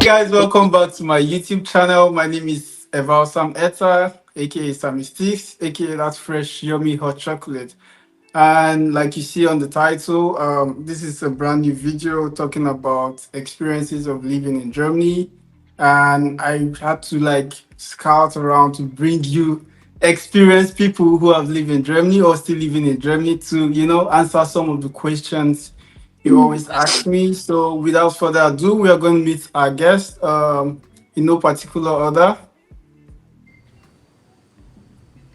guys, welcome back to my YouTube channel. My name is evalsametta, aka Sammy Sticks, aka That's Fresh Yummy Hot Chocolate. And like you see on the title, this is a brand new video talking about experiences of living in Germany. And I had to like scout around to bring you experienced people who have lived in Germany or still living in Germany to, answer some of the questions you always ask me. So without further ado, we are going to meet our guest in no particular order.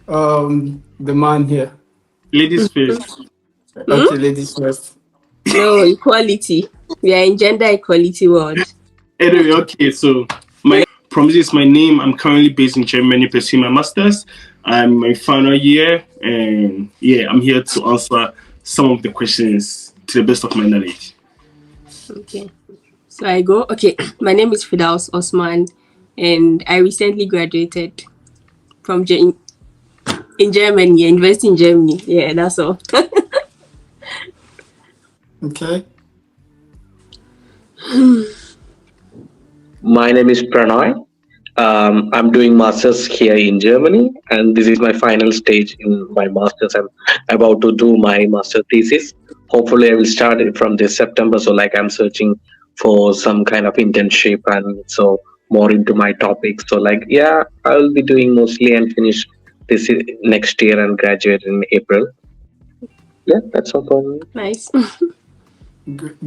The man here. Ladies first. Okay, ladies first. No, equality. We are in gender equality world. Anyway, okay, so Promises my name. I'm currently based in Germany pursuing my master's. I'm my final year, and yeah, I'm here to answer some of the questions to the best of my knowledge. Okay. So I go. Okay, my name is Fidaus Osman, and I recently graduated from in Germany, university in Germany. Yeah, that's all. Okay. My name is Pranay. I'm doing masters here in Germany, and this is my final stage in my masters. I'm about to do my master thesis. Hopefully, I will start it from this September. So, like, I'm searching for some kind of internship, and so more into my topics. So, like, yeah, I'll be doing mostly and finish this next year and graduate in April. Yeah, that's all for me. Nice.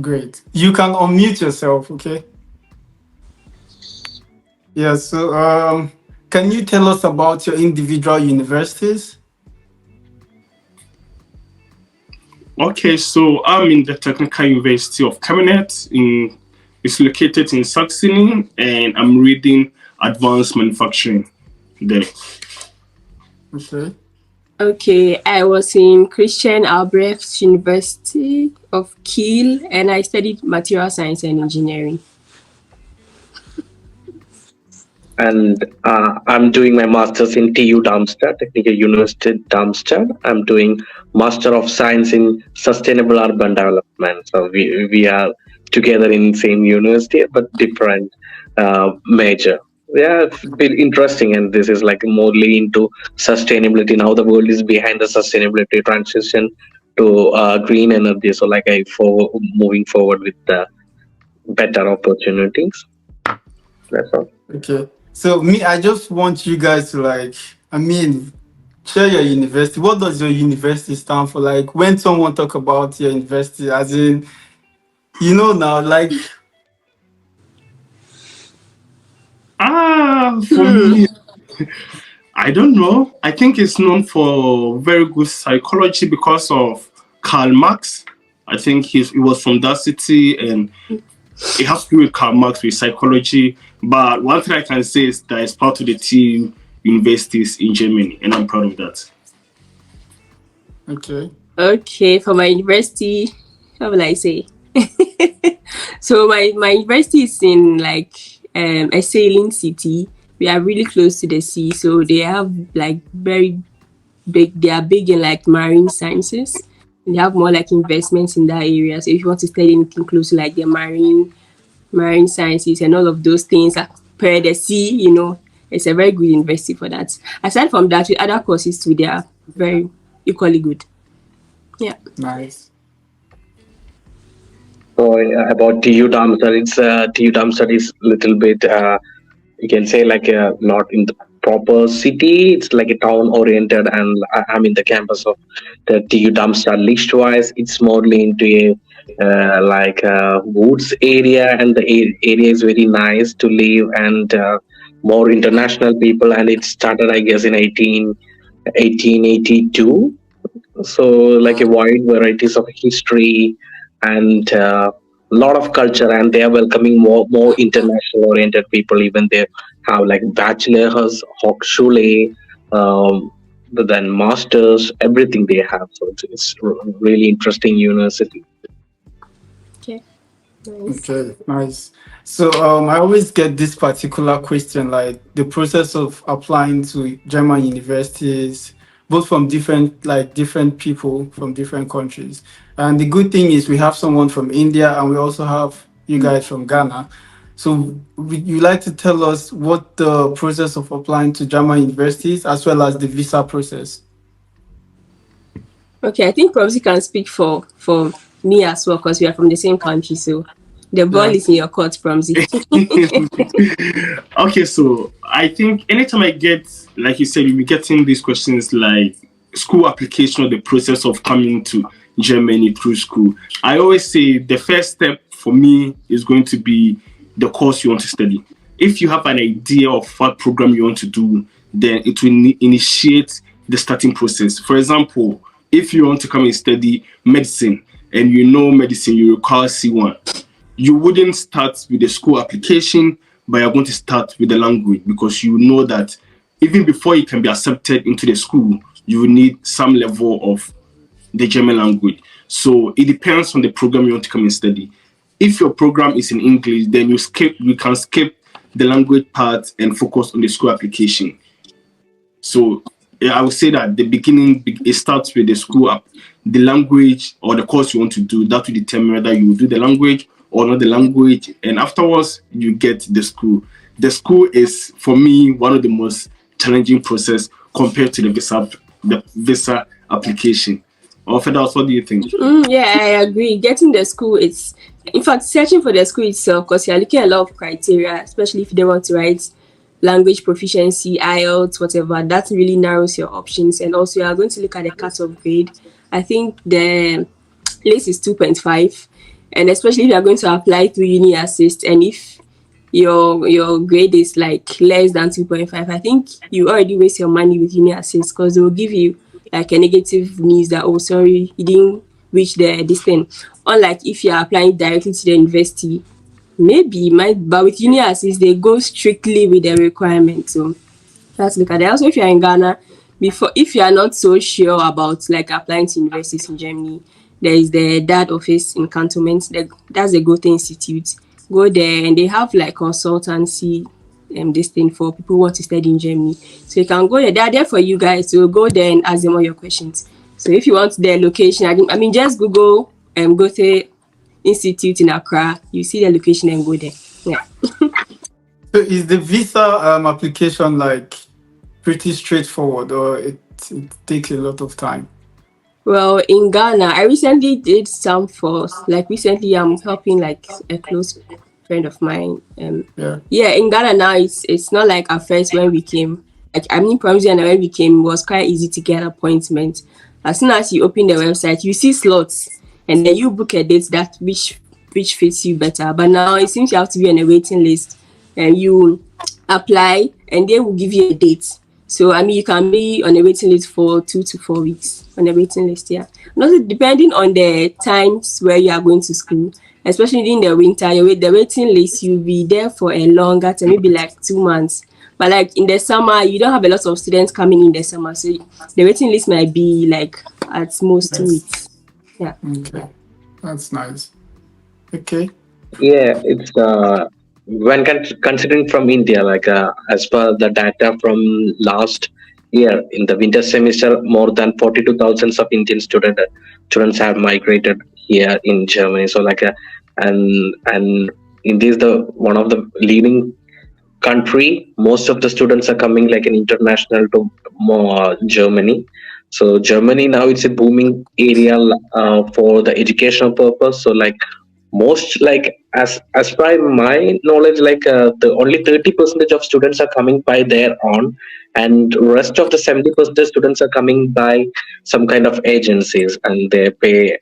Great. You can unmute yourself, okay? Yeah, so can you tell us about your individual universities? Okay, so I'm in the Technical University of Cabinet. It's located in Saxony, and I'm reading advanced manufacturing there. Okay. Okay, I was in Christian Albrecht University of Kiel, and I studied material science and engineering. And I'm doing my master's in TU Darmstadt, Technical University Darmstadt. I'm doing Master of Science in Sustainable Urban Development. So we are together in same university, but different major. Yeah, it's been interesting, and this is like more into sustainability. Now the world is behind the sustainability transition to green energy. So like moving forward with the better opportunities. That's all. Okay. So I just want you guys to share your university. What does your university stand for? Like when someone talk about your university, as in, now, like. For me, I don't know. I think it's known for very good psychology because of Karl Marx. I think he was from that city, and it has to do with Karl Marx with psychology. But one thing I can say is that it's part of the TU universities in Germany, and I'm proud of that. Okay. Okay, for my university, how will I say? So my university is in a sailing city. We are really close to the sea, so they have very big. They are big in marine sciences. They have more investments in that area. So if you want to study anything close to the marine sciences and all of those things per the sea, it's a very good university for that. Aside from that, with other courses too, they are very equally good. Yeah. Nice. So about TU Darmstadt, TU Darmstadt is a little bit, you can say not in the proper city. It's like a town oriented, and I'm in the campus of the TU Darmstadt. Listwise, it's mostly into a woods area, and the area is very nice to live, and more international people. And it started, I guess, in 1882. So a wide varieties of history and a lot of culture, and they are welcoming more international oriented people. Even they have bachelors, Hochschule, then masters, everything they have. So it's really interesting university. Okay. Nice. Okay, nice. So I always get this particular question, like the process of applying to German universities, both from different people from different countries. And the good thing is we have someone from India, and we also have you guys from Ghana. So, would you like to tell us what the process of applying to German universities as well as the visa process? Okay, I think Promsi can speak for me as well because we are from the same country. So the ball Yeah. is in your court, Promsi. Okay, so I think anytime I get, like you said, you'll be getting these questions like school application or the process of coming to Germany through school. I always say the first step for me is going to be the course you want to study. If you have an idea of what program you want to do, then it will initiate the starting process. For example, if you want to come and study medicine and you know medicine, you require C1, you wouldn't start with the school application, but you're going to start with the language because you know that even before you can be accepted into the school, you will need some level of the German language. So it depends on the program you want to come and study. If your program is in English, then you can skip the language part and focus on the school application. So yeah, I would say that the beginning it starts with the school up, the language or the course you want to do. That will determine whether you do the language or not the language, and afterwards you get the school. The school is for me one of the most challenging process compared to the visa application. Or Fedas, what do you think? Yeah, I agree. Getting the school, it's in fact searching for the school itself because you're looking at a lot of criteria, especially if they want to write language proficiency, IELTS, whatever. That really narrows your options, and also you are going to look at the cut-off grade. I think the list is 2.5, and especially if you are going to apply through Uni Assist, and if your grade is like less than 2.5, I think you already waste your money with Uni Assist because they will give you like a negative news that, oh, sorry, you didn't reach this thing. Unlike if you're applying directly to the university, maybe you might, but with Uni Assist, they go strictly with the requirements. So let's look at that. Also, if you're in Ghana, before if you are not so sure about like applying to universities in Germany, there is the DAD office in Cantonment. That's the Goethe Institute. Go there and they have like consultancy this thing for people who want to study in Germany. So you can go there. They are there for you guys. So go there and ask them all your questions. So if you want their location, I mean just Google Goethe Institute in Accra. You see the location and go there. Yeah. So, is the visa application like pretty straightforward, or it takes a lot of time? Well, in Ghana, I recently did some for like recently I'm helping like a close friend of mine. Yeah. Yeah, in Ghana now it's not like at first when we came. Like I mean Promising and when we came it was quite easy to get appointments. As soon as you open the website, you see slots and then you book a date that which fits you better. But now it seems you have to be on a waiting list and you apply and they will give you a date. So I mean you can be on a waiting list for 2 to 4 weeks on a waiting list, yeah. And also depending on the times where you are going to school, especially in the winter, the waiting list you'll be there for a longer time, maybe like 2 months. But like in the summer, you don't have a lot of students coming in the summer, so the waiting list might be like at most 2 weeks. Yeah. Okay, that's nice. Okay. Yeah, it's when considering from India, like as per the data from last year in the winter semester, more than 42,000 of Indian students have migrated here in Germany. So like and India is the one of the leading country. Most of the students are coming like an international to Germany. So Germany now it's a booming area for the educational purpose. So like most like as by my knowledge, like the only 30% of students are coming by their own, and rest of the 70% students are coming by some kind of agencies, and they pay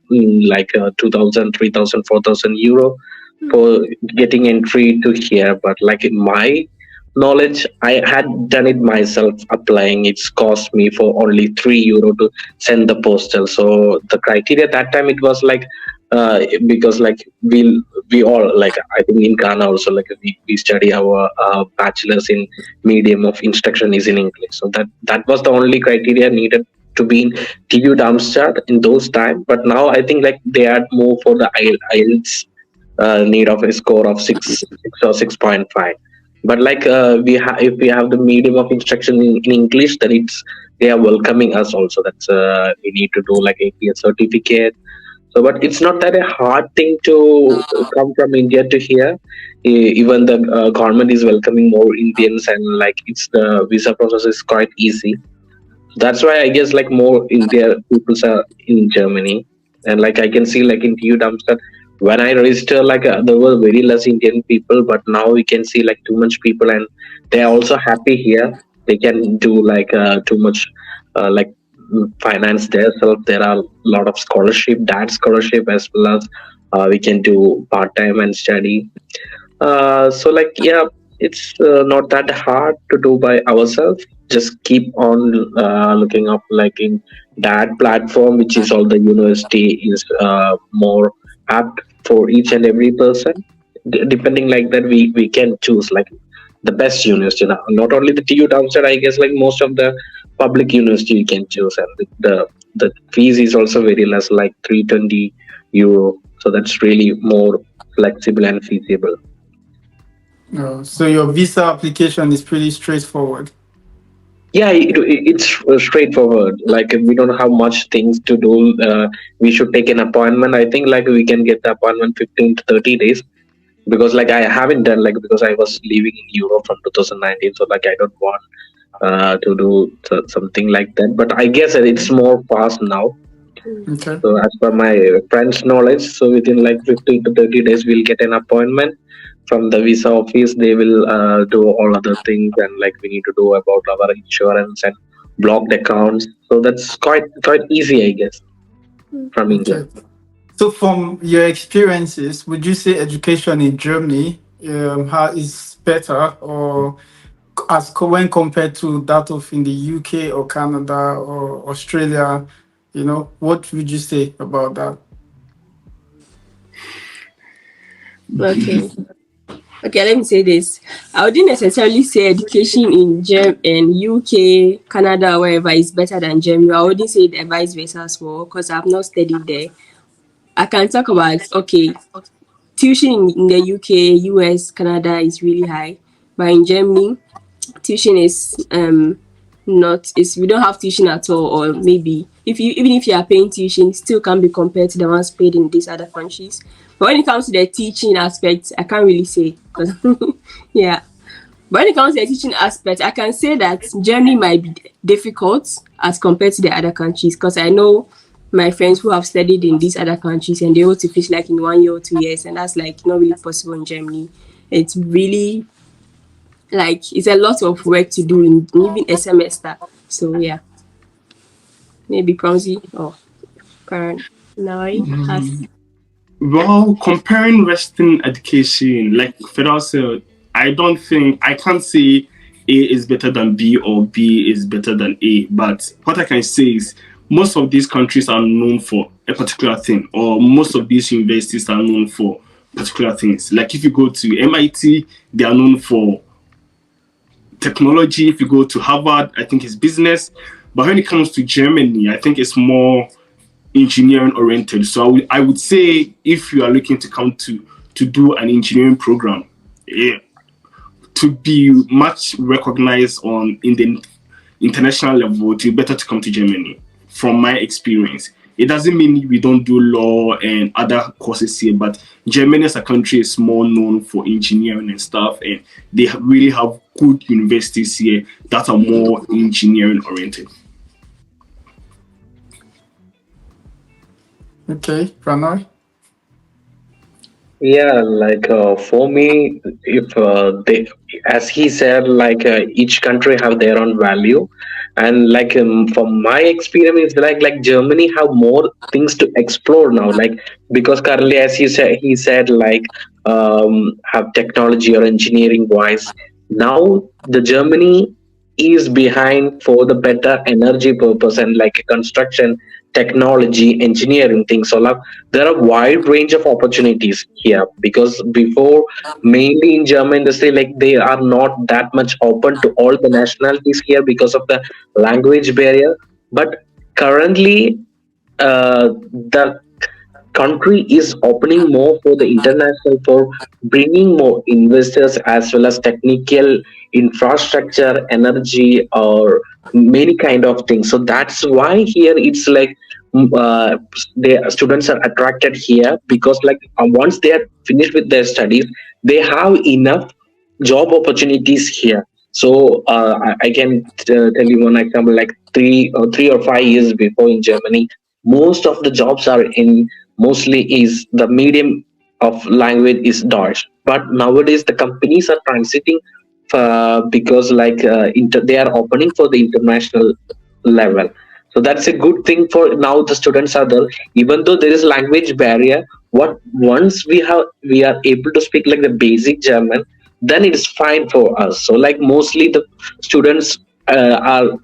like 2,000, 3,000, 4,000 euro for getting entry to here. But like in my knowledge, I had done it myself applying. It's cost me for only 3 euro to send the postal. So the criteria that time it was like because like we all like I think in Ghana also like we study our bachelor's in medium of instruction is in English. So that was the only criteria needed to be in TU Darmstadt in those time. But now I think like they had more for the IELTS need of a score of 6 or 6.5. But like if we have the medium of instruction in English, then they are welcoming us also. That's we need to do like APS certificate. So, but it's not that a hard thing to come from India to here. Even the government is welcoming more Indians, and like it's the visa process is quite easy. That's why I guess like more India peoples are in Germany, and like I can see like in TU Darmstadt when I register like there were very less Indian people, but now we can see like too much people, and they are also happy here. They can do like too much like finance themselves. There are a lot of scholarship, that scholarship as well as we can do part time and study. So like yeah, it's not that hard to do by ourselves. Just keep on looking up like in that platform, which is all the university is more apt for each and every person. Depending like that, we can choose like the best university. Not only the TU downside, I guess like most of the public university you can choose, and the fees is also very less, like 320 euro. So that's really more flexible and feasible. So your visa application is pretty straightforward. Yeah, it's straightforward. Like we don't have much things to do. We should take an appointment. I think like we can get the appointment 15 to 30 days, because like I haven't done like, because I was living in Europe from 2019, so like I don't want to do something like that. But I guess that it's more fast now. Okay. So as per my friend's knowledge, so within like 15 to 30 days, we'll get an appointment from the visa office. They will do all other things, and like we need to do about our insurance and blocked accounts. So that's quite easy, I guess, from India. Okay. So from your experiences, would you say education in Germany is better, or when compared to that of in the UK or Canada or Australia? What would you say about that? Okay. Okay, let me say this. I wouldn't necessarily say education in UK, Canada, wherever is better than Germany. I wouldn't say the vice versa as well, because I've not studied there. I can talk about, okay, tuition in the UK, US, Canada is really high, but in Germany, tuition is not is we don't have tuition at all, or maybe if you even if you are paying tuition, it still can't be compared to the ones paid in these other countries. But when it comes to the teaching aspect, I can't really say, because yeah. But when it comes to the teaching aspect, I can say that Germany might be difficult as compared to the other countries, because I know my friends who have studied in these other countries and they're able to finish like in 1 year or 2 years, and that's like not really possible in Germany. It's really like it's a lot of work to do in even a semester. So yeah, maybe Promzi or Karen Nari has. Well, comparing Western education, like Fedor said, I can't say A is better than B or B is better than A. But what I can say is most of these countries are known for a particular thing, or most of these universities are known for particular things. Like if you go to MIT, they are known for technology. If you go to Harvard, I think it's business. But when it comes to Germany, I think it's more engineering oriented. So I would say if you are looking to come to do an engineering program, to be much recognized in the international level, it's better to come to Germany. From my experience, it doesn't mean we don't do law and other courses here, but Germany as a country is more known for engineering and stuff, and they really have good universities here that are more engineering oriented. Okay, Pranoy. Yeah, like for me, if they, as he said, like each country have their own value, and like from my experience, like Germany have more things to explore now. Like because currently, as he said, like have technology or engineering wise. Now the Germany is behind for the better energy purpose and like construction, technology, engineering things. So like there are wide range of opportunities here, because before mainly in German industry, like they are not that much open to all the nationalities here because of the language barrier. But currently the country is opening more for the international, for bringing more investors as well as technical infrastructure, energy, or many kind of things. So that's why here it's like the students are attracted here because like once they are finished with their studies, they have enough job opportunities here. So I can tell you one example, like 3 or 5 years before in Germany, most of the jobs are in, mostly is the medium of language is Deutsch. But nowadays the companies are transiting because like they are opening for the international level. So that's a good thing for now. The students are there, even though there is language barrier. What once we are able to speak like the basic German, then it is fine for us. So like mostly the students are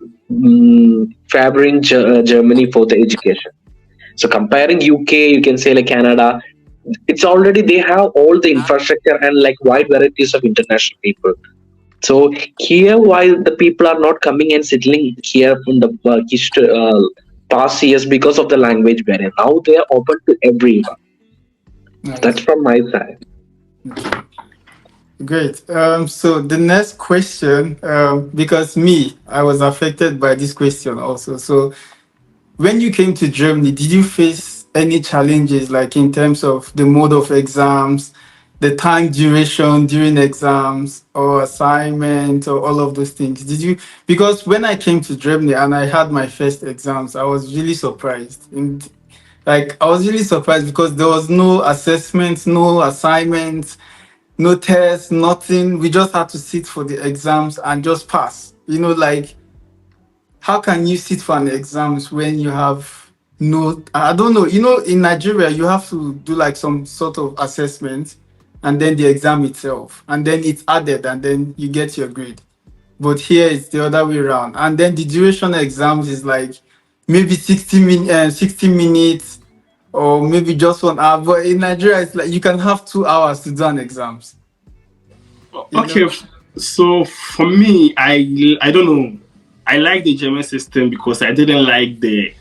favoring Germany for the education. So comparing UK, you can say like Canada, it's already they have all the infrastructure and like wide varieties of international people. So here, while the people are not coming and settling here from the past years because of the language barrier, now they are open to everyone. That's Nice. from my side. Great. So the next question, because me, I was affected by this question also. So when you came to Germany, did you face any challenges, like in terms of the mode of exams, the time duration during exams or assignment or all of those things? Did you? Because when I came to Germany and I had my first exams, I was really surprised. And like I was really surprised because there was no assessment, no assignments, no tests, nothing. We just had to sit for the exams and just pass. Like how can you sit for an exams when you have no, I don't know, in Nigeria you have to do like some sort of assessment and then the exam itself and then it's added and then you get your grade. But here it's the other way around, and then the duration of exams is like maybe 60 minutes or maybe just 1 hour. But in Nigeria it's like you can have 2 hours to do an exams you Okay, know so for me, I don't know. I like the German system because I didn't like the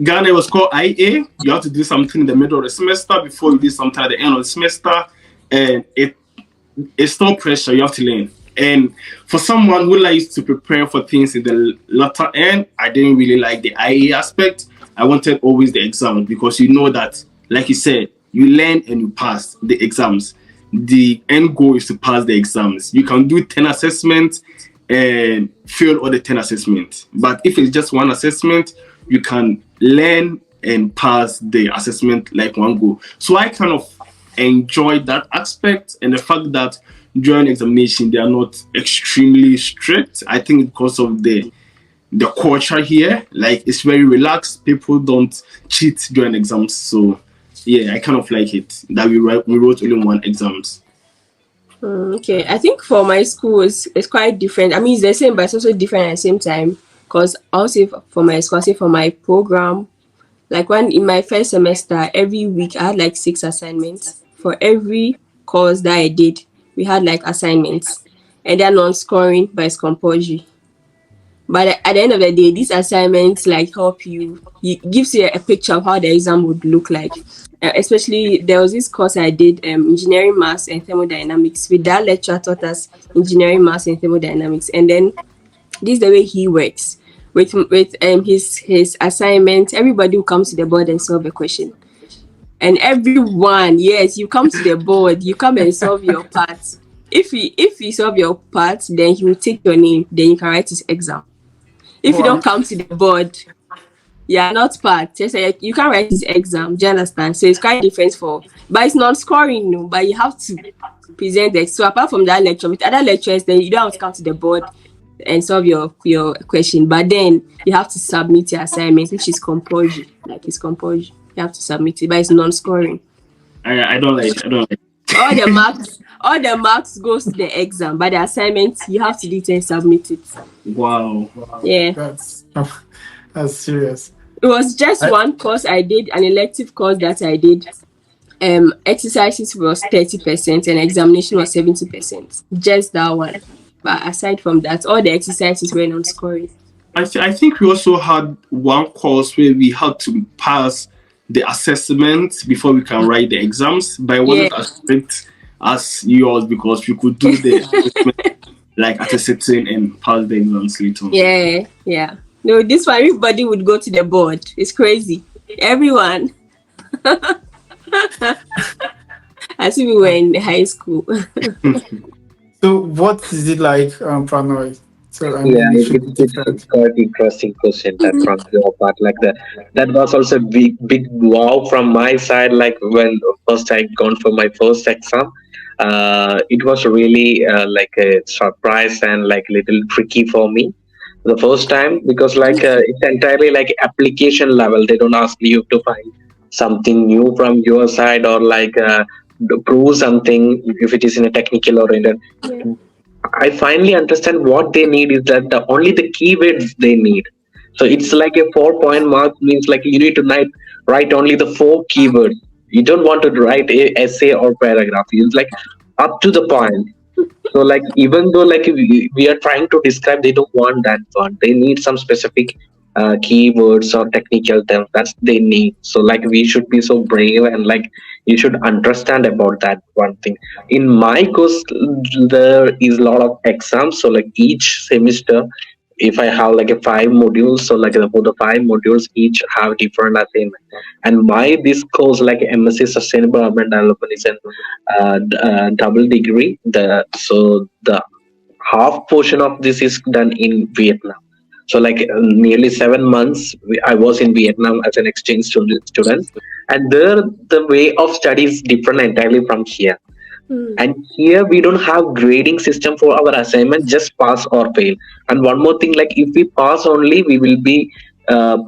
Ghana was called IA. You have to do something in the middle of the semester before you do something at the end of the semester, and it's no pressure. You have to learn. And for someone who likes to prepare for things in the latter end, I didn't really like the IA aspect. I wanted always the exam because you know that, like you said, you learn and you pass the exams. The end goal is to pass the exams. You can do 10 assessments and fail all the 10 assessments. But if it's just one assessment, you can learn and pass the assessment like one go. So I kind of enjoyed that aspect and the fact that during examination they are not extremely strict. I think because of the culture here, like it's very relaxed. People don't cheat during exams. So yeah, I kind of like it that we wrote only one exams. Okay, I think for my school it's quite different. I mean, it's the same, but it's also different at the same time. Because I'll say for my school, I'll say for my program, like when in my first semester, every week I had like 6 assignments. For every course that I did, we had like assignments, and they're non-scoring, but it's compulsory. But at the end of the day, these assignments like help you. It gives you a picture of how the exam would look like. Especially there was this course I did, engineering maths and thermodynamics. With that lecturer taught us engineering maths and thermodynamics, and then this is the way he works with his assignment. Everybody will come to the board and solve a question, and everyone, yes, you come to the board, you come and solve your part. If you solve your part, then he will take your name, then you can write his exam. If you Wow. don't come to the board, you are not part. Just like you can't write his exam. Do you understand? So it's quite different but it's not scoring, no. But you have to present it. So apart from that lecture, with other lectures, then you don't have to come to the board and solve your question. But then you have to submit your assignment, which is compulsory. Like it's compulsory. You have to submit it, but it's non-scoring. I don't like. I don't like. All the marks goes to the exam, but the assignment you have to do it and submit it. Wow. Yeah. That's serious. It was just one course I did, an elective course that I did. Exercises was 30% and examination was 70%. Just that one. But aside from that, all the exercises were non-scoring. I think we also had one course where we had to pass the assessment before we can write the exams, but it wasn't as strict as yours because we could do the assessment like at a sitting and pass the exams later. Yeah. No, this one everybody would go to the board. It's crazy. Everyone. As if we were in high school. So what is it like, Pranoy? So I Yeah, mean, it should be it's different. quite interesting question that from your part. Like that was also a big wow from my side. Like when first I gone for my first exam, it was really like a surprise and like little tricky for me the first time, because like it's entirely like application level. They don't ask you to find something new from your side, or like to prove something if it is in a technical oriented. Yeah. I finally understand what they need is that only the keywords they need. So it's like a 4 point mark means like you need to write only the four keywords. You don't want to write a essay or paragraph. It's like up to the point. So like even though like we are trying to describe, they don't want that one. They need some specific keywords or technical terms. That's they need. So like we should be so brave and like you should understand about that one thing. In my course, there is a lot of exams. So like each semester, if I have like a 5 modules, so like for the 5 modules, each have different assignment. And my this course like MSc Sustainable Urban Development is an double degree. The half portion of this is done in Vietnam. So like nearly 7 months, I was in Vietnam as an exchange student, and there the way of study is different entirely from here. Mm. And here we don't have grading system for our assignment, just pass or fail. And one more thing, like if we pass only, we uh,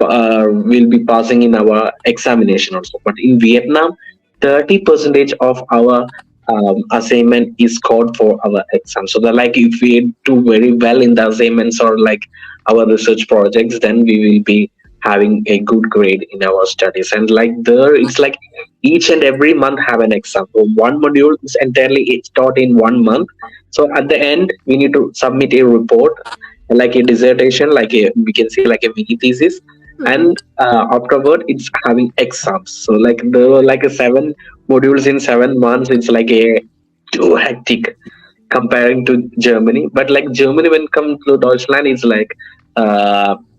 will be passing in our examination also. But in Vietnam, 30 percentage of our assignment is scored for our exam. So that like if we do very well in the assignments or like our research projects, then we will be having a good grade in our studies. And like there it's like each and every month have an exam. So one module is entirely it's taught in 1 month. So at the end we need to submit a report, like a dissertation, like a we can say like a mini thesis. Mm-hmm. And afterward it's having exams. So like there were like a 7 modules in 7 months. It's like a too hectic comparing to Germany. But like Germany, when it comes to Deutschland, is like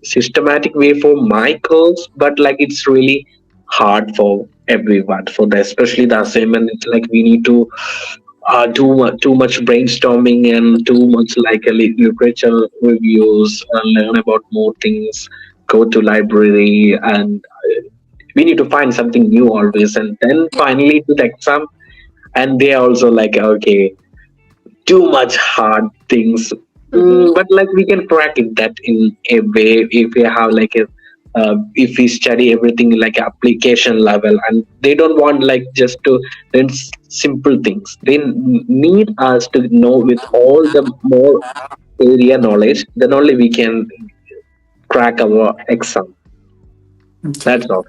systematic way for my course, but like it's really hard for everyone. For the especially the assignment, it's like we need to too much brainstorming and too much like a literature reviews and learn about more things. Go to library and we need to find something new always, and then finally to the exam. And they are also like okay, too much hard things. Mm-hmm. But like we can crack it that in a way if we have like a if we study everything like application level, and they don't want like just to learn simple things. They need us to know with all the more area knowledge, then only we can crack our exam. Okay, That's all.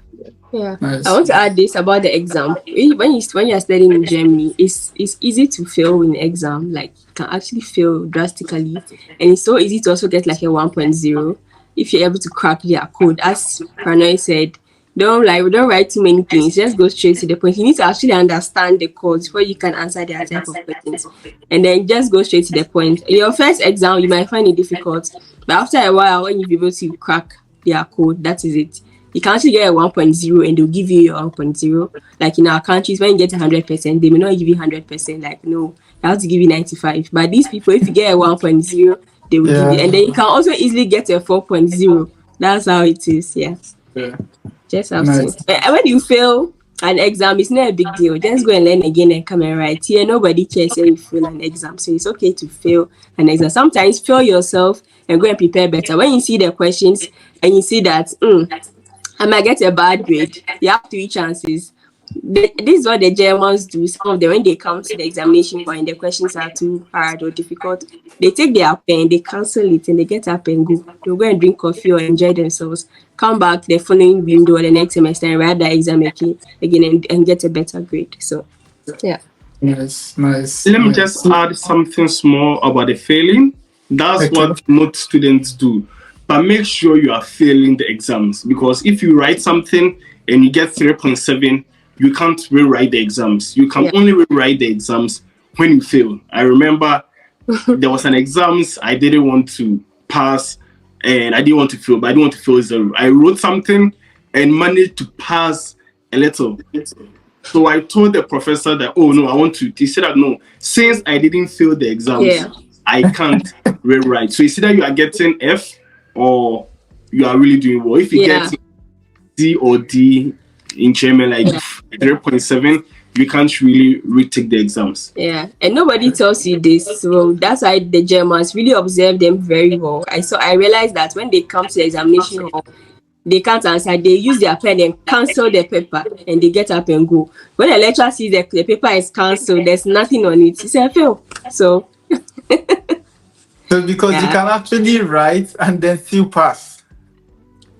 Yeah. I nice. want to add this about the exam. When you're studying in Germany, it's easy to fail in exam. Like you can actually fail drastically. And it's so easy to also get like a 1.0 if you're able to crack their code. As Pranoy said, don't write too many things. Just go straight to the point. You need to actually understand the codes before you can answer their type of questions. And then just go straight to the point. In your first exam, you might find it difficult. But after a while, when you be able to crack their code, that is it. You can actually get a 1.0 and they'll give you your 1.0. Like in our countries, when you get 100%, they may not give you 100%. Like, no, they have to give you 95. But these people, if you get a 1.0, they will give you. Yeah, And then you can also easily get a 4.0. That's how it is. Yeah. yeah, Just have to. nice. When you fail an exam, it's not a big deal. Just go and learn again and come and write. Here, nobody cares when you fail an exam. So it's okay to fail an exam. Sometimes fail yourself and go and prepare better. When you see the questions and you see that, I might get a bad grade. You have 3 chances. This is what the Germans do. Some of them, when they come to the examination point, the questions are too hard or difficult, they take their pen, they cancel it, and they get up and go. They'll go and drink coffee or enjoy themselves. Come back the following window or the next semester and write the exam again and get a better grade. So, yeah. Nice, nice, Let me nice. just add something small about the failing. That's Okay. what most students do. But make sure you are failing the exams, because if you write something and you get 3.7, you can't rewrite the exams. You can only rewrite the exams when you fail. I remember there was an exams I didn't want to pass, and I didn't want to fail, but I didn't want to fail zero. I wrote something and managed to pass a little. So I told the professor that, oh no, I want to. He said that no, since I didn't fail the exams, Yeah. I can't rewrite. So it's either you are getting F or you are really doing well. If you get Yeah. C or D in German, like Yeah. 0.7, you can't really retake the exams. Yeah, and nobody tells you this, so that's why the Germans really observe them very well. I realized that when they come to the examination hall, they can't answer. They use their pen and cancel the paper, and they get up and go. When the lecturer sees the paper is cancelled, there's nothing on it. He said, "Fail." So So because you yeah, can actually write and then still pass,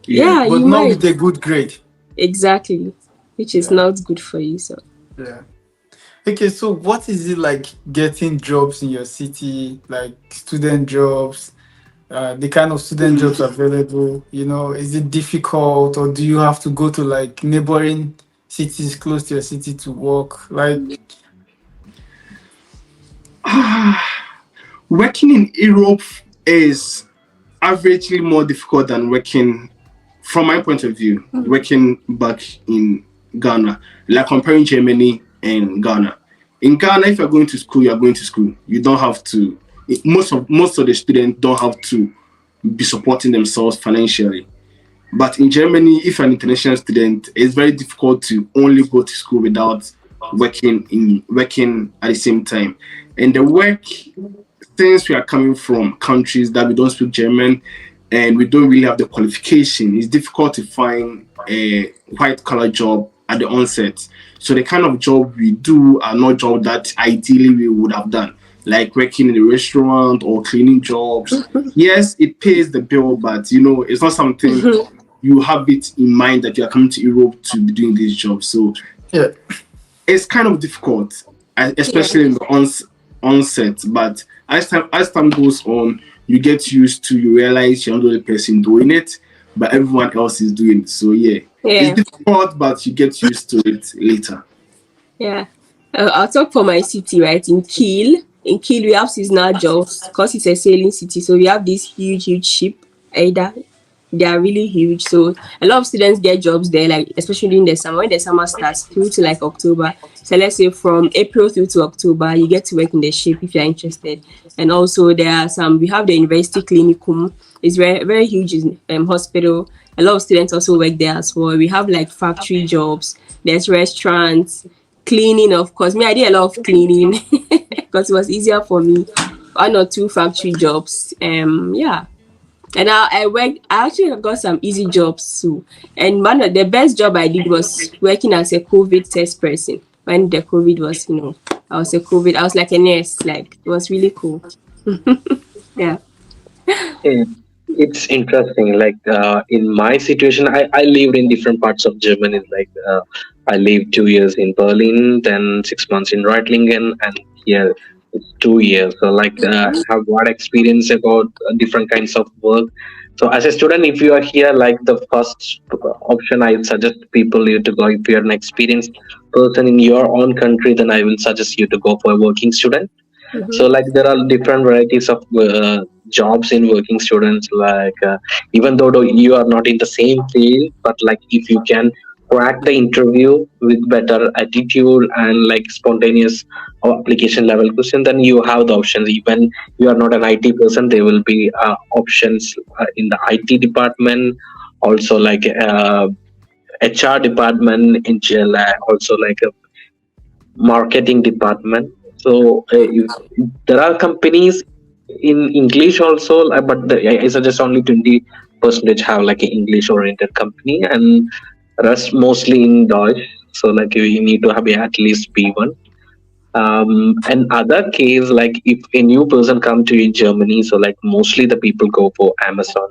Yeah. yeah, but you not might with a good grade. exactly, which is Yeah. not good for you. So Yeah. Okay, so what is it like getting jobs in your city, like student jobs, the kind of student jobs available? You know, is it difficult, or do you have to go to like neighboring cities close to your city to work? Like, Working in Europe is averagely more difficult than working, from my point of view, working back in Ghana, like comparing Germany and Ghana. In Ghana, if you're going to school, you're going to school. You don't have to. Most of the students don't have to be supporting themselves financially. But in Germany, if you're an international student, it's very difficult to only go to school without working at the same time. And the work, since we are coming from countries that we don't speak German and we don't really have the qualification, it's difficult to find a white collar job at the onset. So the kind of job we do are not jobs that ideally we would have done, like working in a restaurant or cleaning jobs. Yes, it pays the bill, but it's not something you have it in mind that you are coming to Europe to be doing this job. So yeah, it's kind of difficult, yeah, especially in the onset. But as time goes on, you get used to, you realize you're not the only person doing it, but everyone else is doing it. So yeah, it's yeah. difficult, but you get used to it later. Yeah. I'll talk for my city, right? In Kiel. In Kiel, we have seasonal jobs because it's a sailing city. So we have this huge, huge ship. Either they are really huge. So a lot of students get jobs there, like especially in the summer. When the summer starts through to like October. So let's say from April through to October, you get to work in the ship if you're interested. And also there are we have the University Clinicum. It's very, very huge hospital. A lot of students also work there as well. We have like factory jobs. There's restaurants, cleaning, of course. Me, I did a lot of cleaning because it was easier for me. 1 or 2 factory jobs. Yeah. And I actually got some easy jobs too. And one of the best job I did was working as a COVID test person. When the COVID was, I was I was like a nurse. Like, it was really cool. Yeah. Yeah, it's interesting. Like in my situation, I lived in different parts of Germany. Like I lived 2 years in Berlin, then 6 months in Reutlingen, and here it's 2 years. So like I have got experience about different kinds of work. So as a student, if you are here, like the first option I suggest people you to go. If you're an experienced person in your own country, then I will suggest you to go for a working student. So like there are different varieties of jobs in working students, like even though you are not in the same field, but like if you can crack the interview with better attitude and like spontaneous application level question, then you have the options. Even you are not an IT person, there will be options in the IT department, also like HR department in GLA, also like a marketing department. So there are companies in English also, but I suggest only 20% have like an English oriented company, and rest mostly in Dutch. So like you need to have at least B1. And other case, like if a new person come to in Germany, so like mostly the people go for Amazon,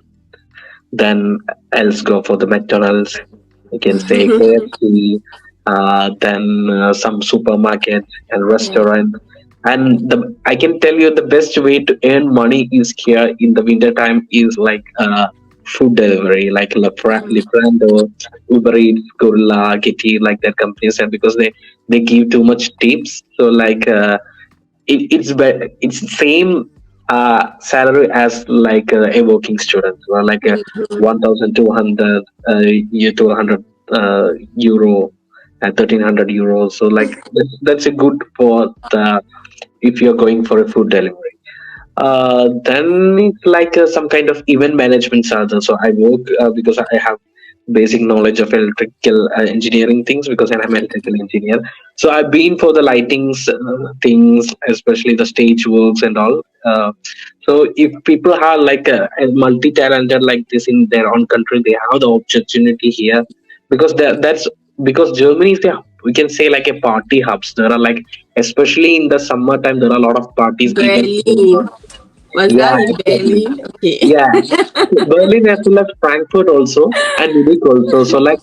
then else go for the McDonald's, you can say KFC, then some supermarket and Yeah. restaurant. And I can tell you the best way to earn money is here in the winter time is like food delivery, like Lefrando, Uber Eats, Kurla, Kitty, like that companies, and because they give too much tips, so like it's same Salary as like a working student, well, like a Mhm. 1,200 to 100 euro and 1,300 euros. So like that's a good for the if you're going for a food delivery. Then it's like some kind of event management charter. So I work because I have basic knowledge of electrical engineering things because I'm an electrical engineer. So I've been for the lightings things, especially the stage works and all. So if people are like a multi-talented like this in their own country, they have the opportunity here because that's because Germany is we can say like a party hubs. There are like especially in the summertime there are a lot of parties even going Berlin. on. Was Yeah, that in exactly. Berlin? Okay. Yeah, Berlin as well as Frankfurt also and Munich also. So like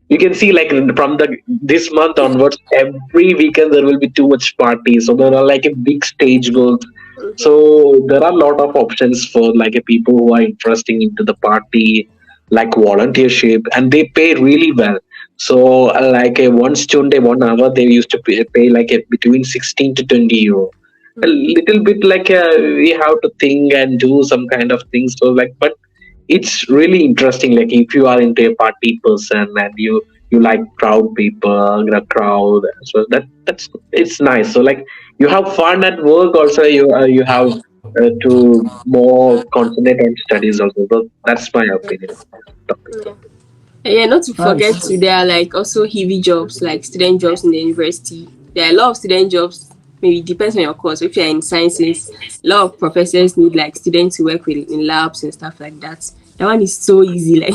you can see like from the this month onwards, every weekend there will be too much parties. So there are like a big stage work. So there are a lot of options for like a people who are interested into the party, like volunteership, and they pay really well. So like a one student a 1 hour, they used to pay like a between 16 to 20 euro, a little bit like we have to think and do some kind of things, so like but it's really interesting like if you are into a party person and you like crowd people, the crowd, so that's it's nice. So like you have fun at work also, you have to more concentrate on studies also, but that's my opinion on this topic. Yeah, not to forget Nice. too, there are like also heavy jobs, like student jobs in the university. There are a lot of student jobs. Maybe it depends on your course. If you're in sciences, a lot of professors need like students to work with in labs and stuff like that. That one is so easy. Like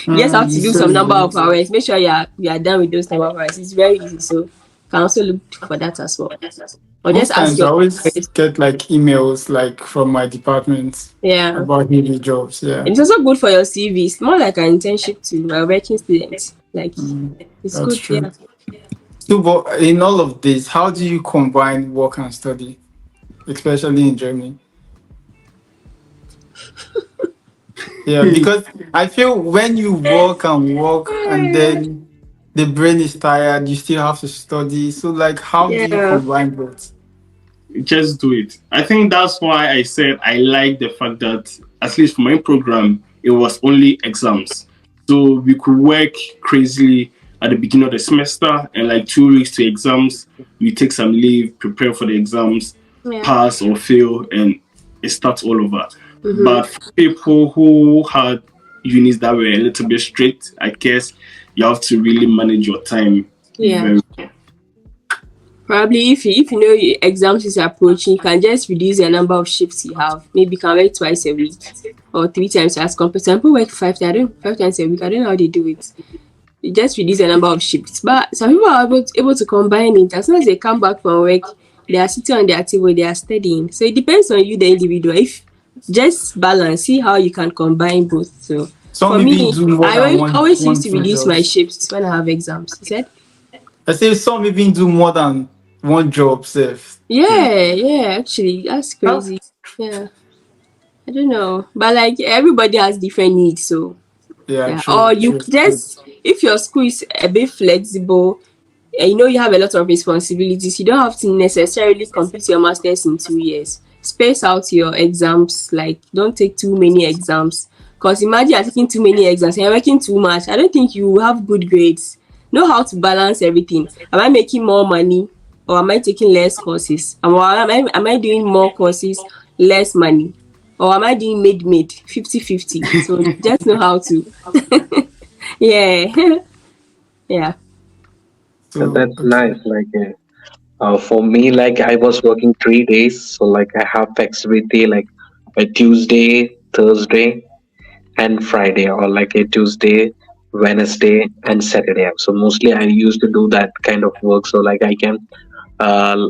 you just have to do So some number of easy. hours. Make sure you are done with those number of hours. It's very easy. So you can also look for that as well. Or just Most ask times I your always professors. get like emails like from my department Yeah. about heavy jobs. Yeah, And it's also good for your CV. It's more like an internship to a working student. Like it's that's good. true. Yeah. So, but in all of this, how do you combine work and study, especially in Germany? Yeah, because I feel when you work and then the brain is tired, you still have to study. So, like, how do you Yeah. combine both? Just do it. I think that's why I said I like the fact that at least for my program it was only exams, so we could work crazily at the beginning of the semester and like 2 weeks to exams. We take some leave, prepare for the exams, Yeah. pass or fail, and it starts all over. Mm-hmm. But for people who had unis that were a little bit strict, I guess you have to really manage your time Yeah. very. Probably if you know your exams is approaching, you can just reduce the number of shifts you have. Maybe you can work twice a week or 3 times as compared. Some people work 5 times a week. I don't know how they do it. You just reduce the number of shifts. But some people are able to combine it. As soon as they come back from work, they are sitting on their table, they are studying. So it depends on you, the individual. If just balance, see how you can combine both. So Some for even me, do more I than one, always used one, to two reduce my jobs. shifts when I have exams. You said? I say some even do more than one job, safe. Yeah. Yeah, yeah, actually, that's How? crazy. Yeah, I don't know. But like everybody has different needs, so Yeah, yeah. Or true, you true. just if your school is a bit flexible and you know you have a lot of responsibilities, you don't have to necessarily complete your masters in 2 years. Space out your exams, like don't take too many exams. Because imagine you're taking too many exams and you're working too much. I don't think you will have good grades. Know how to balance everything. Am I making more money or am I taking less courses? Or am I doing more courses, less money? Or am I doing mid 50-50? So just know how to. Yeah. Yeah. So, That's okay. nice. Like for me, like I was working 3 days, so like I have flexibility like a Tuesday, Thursday, and Friday, or like a Tuesday, Wednesday, and Saturday. So mostly I used to do that kind of work, so like I can uh,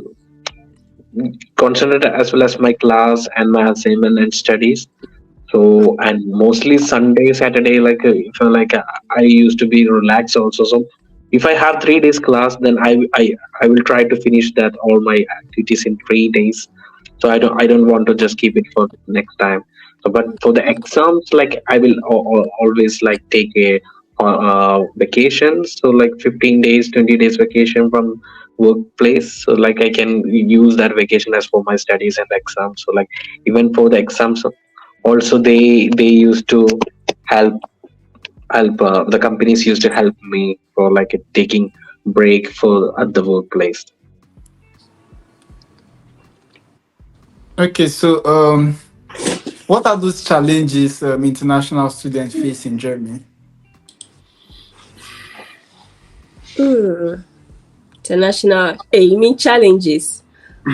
concentrate as well as my class and my assignment and studies. So and mostly Sunday, Saturday, like if I used to be relaxed also. So if I have 3 days class, then I will try to finish that all my activities in 3 days. So I don't want to just keep it for next time. So but for the exams, like I will always like take a vacation. So like 15 days, 20 days vacation from workplace, so like I can use that vacation as for my studies and exams. So like even for the exams also, they used to help the companies used to help me for like taking break for at the workplace. Okay, so what are those challenges international students face in Germany? International. Hey, you mean challenges?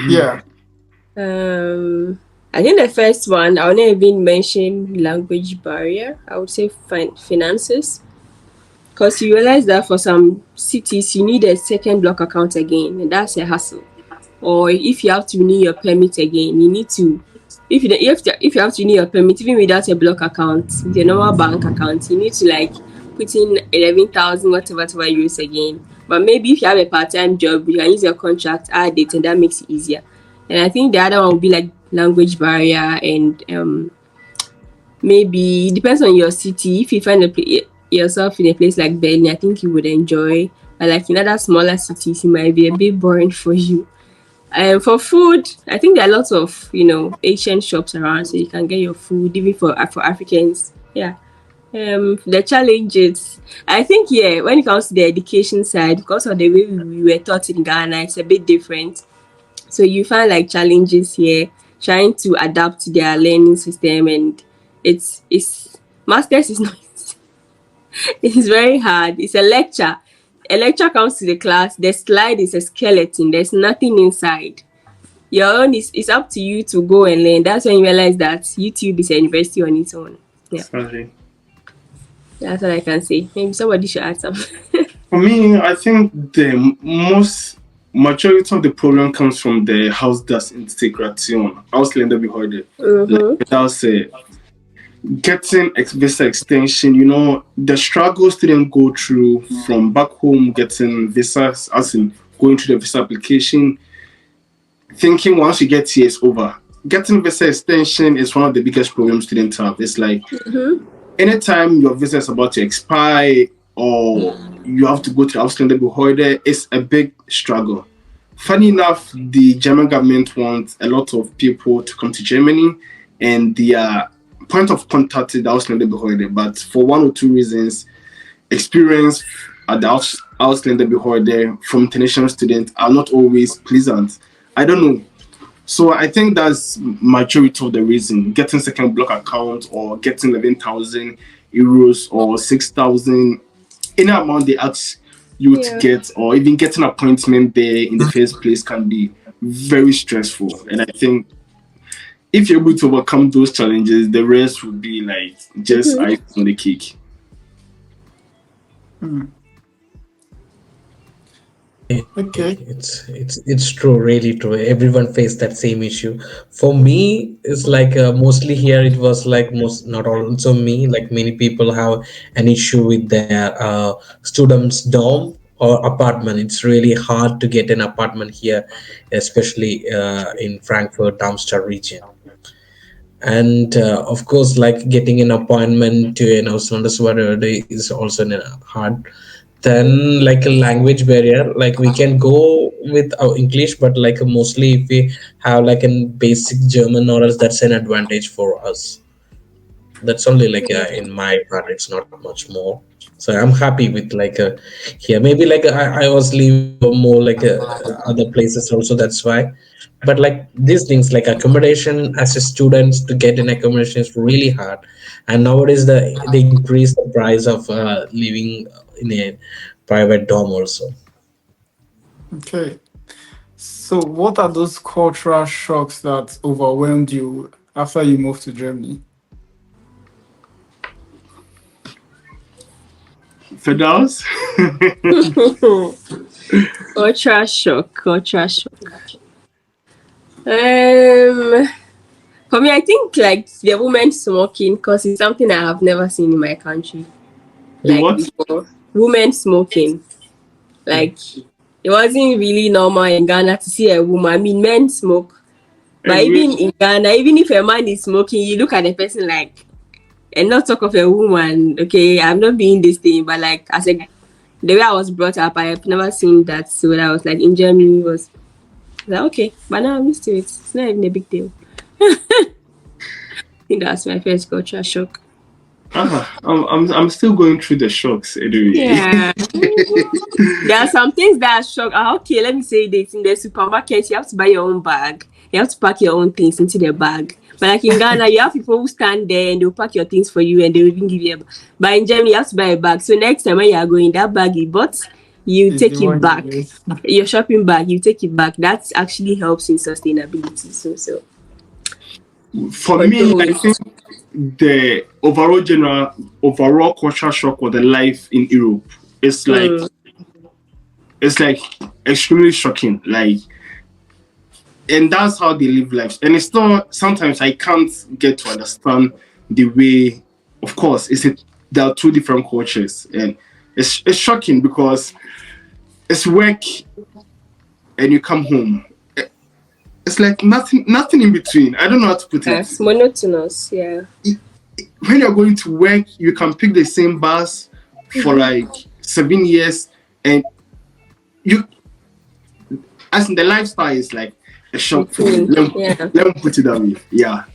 Yeah. I think the first one, I wouldn't even mention language barrier. I would say finances. Because you realize that for some cities, you need a second block account again, and that's a hassle. Or if you have to renew your permit again, you need to. If you have to renew your permit, even without a block account, the normal bank account, you need to like put in 11,000 whatever euros again. But maybe if you have a part-time job, you can use your contract, add it, and that makes it easier. And I think the other one would be like language barrier and maybe it depends on your city. If you find yourself in a place like Berlin, I think you would enjoy. But like in other smaller cities, it might be a bit boring for you. For food, I think there are lots of Asian shops around, so you can get your food even for Africans. Yeah. The challenges, I think, yeah, when it comes to the education side, because of the way we were taught in Ghana, it's a bit different. So you find like challenges here, trying to adapt to their learning system, and it's masters is not it's very hard. It's a lecture. A lecture comes to the class, the slide is a skeleton, there's nothing inside. Your own is it's up to you to go and learn. That's when you realize that YouTube is a university on its own. Yeah. Sorry. That's what I can say. Maybe somebody should add something. For me, I think the most majority of the problem comes from the Hausdasintegration, Ausländerbehörde. That's getting visa extension. The struggles students go through from back home, getting visas, as in going through the visa application, thinking once you get here, it's over. Getting visa extension is one of the biggest problems students have. It's like anytime your visa is about to expire or you have to go to the Ausländerbehörde, it's a big struggle. Funny enough, the German government wants a lot of people to come to Germany, and their point of contact is the Ausländerbehörde. But for one or two reasons, experience at the Ausländerbehörde from international students are not always pleasant. I don't know. So I think that's majority of the reason. Getting second block account or getting 11,000 euros or 6,000, any amount they ask you to get, or even getting an appointment there in the first place can be very stressful. And I think if you're able to overcome those challenges, the rest would be like just ice on the cake. Okay. It's true, really true. Everyone faced that same issue. For me, it's like mostly here it was like most not also me, like many people have an issue with their students dorm or apartment. It's really hard to get an apartment here, especially in Frankfurt Darmstadt region. And of course, like getting an appointment to Sundarswara is also hard. Then like a language barrier, like we can go with our English, but like mostly if we have like a basic German knowledge, that's an advantage for us. That's only like in my part, it's not much more. So I'm happy with like here. Maybe like I was leaving more like other places also, that's why. But like these things like accommodation as a student, to get an accommodation is really hard. And nowadays they increase the price of living in a private dorm also. Okay. So what are those cultural shocks that overwhelmed you after you moved to Germany? Fedaus? Cultural shock. For me, I think like the women smoking, because it's something I have never seen in my country. Like What? before, women smoking. Like it wasn't really normal in Ghana to see a woman. I mean, men smoke, but even in Ghana, even if a man is smoking, you look at the person like, and not talk of a woman. Okay, I'm not being this thing, but like as a the way I was brought up, I have never seen that. So when I was like in Germany, was like okay, but now I'm used to it. It's not even a big deal. I think that's my first culture shock. I'm still going through the shocks anyway. Yeah. There are some things that are shock. Okay, let me say this. In the supermarket, you have to buy your own bag. You have to pack your own things into the bag. But like in Ghana, you have people who stand there and they'll pack your things for you and they'll even give you a bag. But in Germany, you have to buy a bag. So next time when you are going, that bag you bought, you It's the take it one back. you use. Your shopping bag, you take it back. That actually helps in sustainability. So For me, control I think waste. the overall culture shock of the life in Europe is like Mm, it's like extremely shocking. Like, and that's how they live lives. And it's not, sometimes I can't get to understand the way. Of course, is it there are two different cultures, and it's shocking because it's work and you come home. It's like nothing in between. I don't know how to put it. yes, monotonous. Yeah. When you're going to work, you can pick the same bus for like 7 years, and you, as in the lifestyle is like a shock for me. Routine. Yeah. Let me put it that way. Yeah.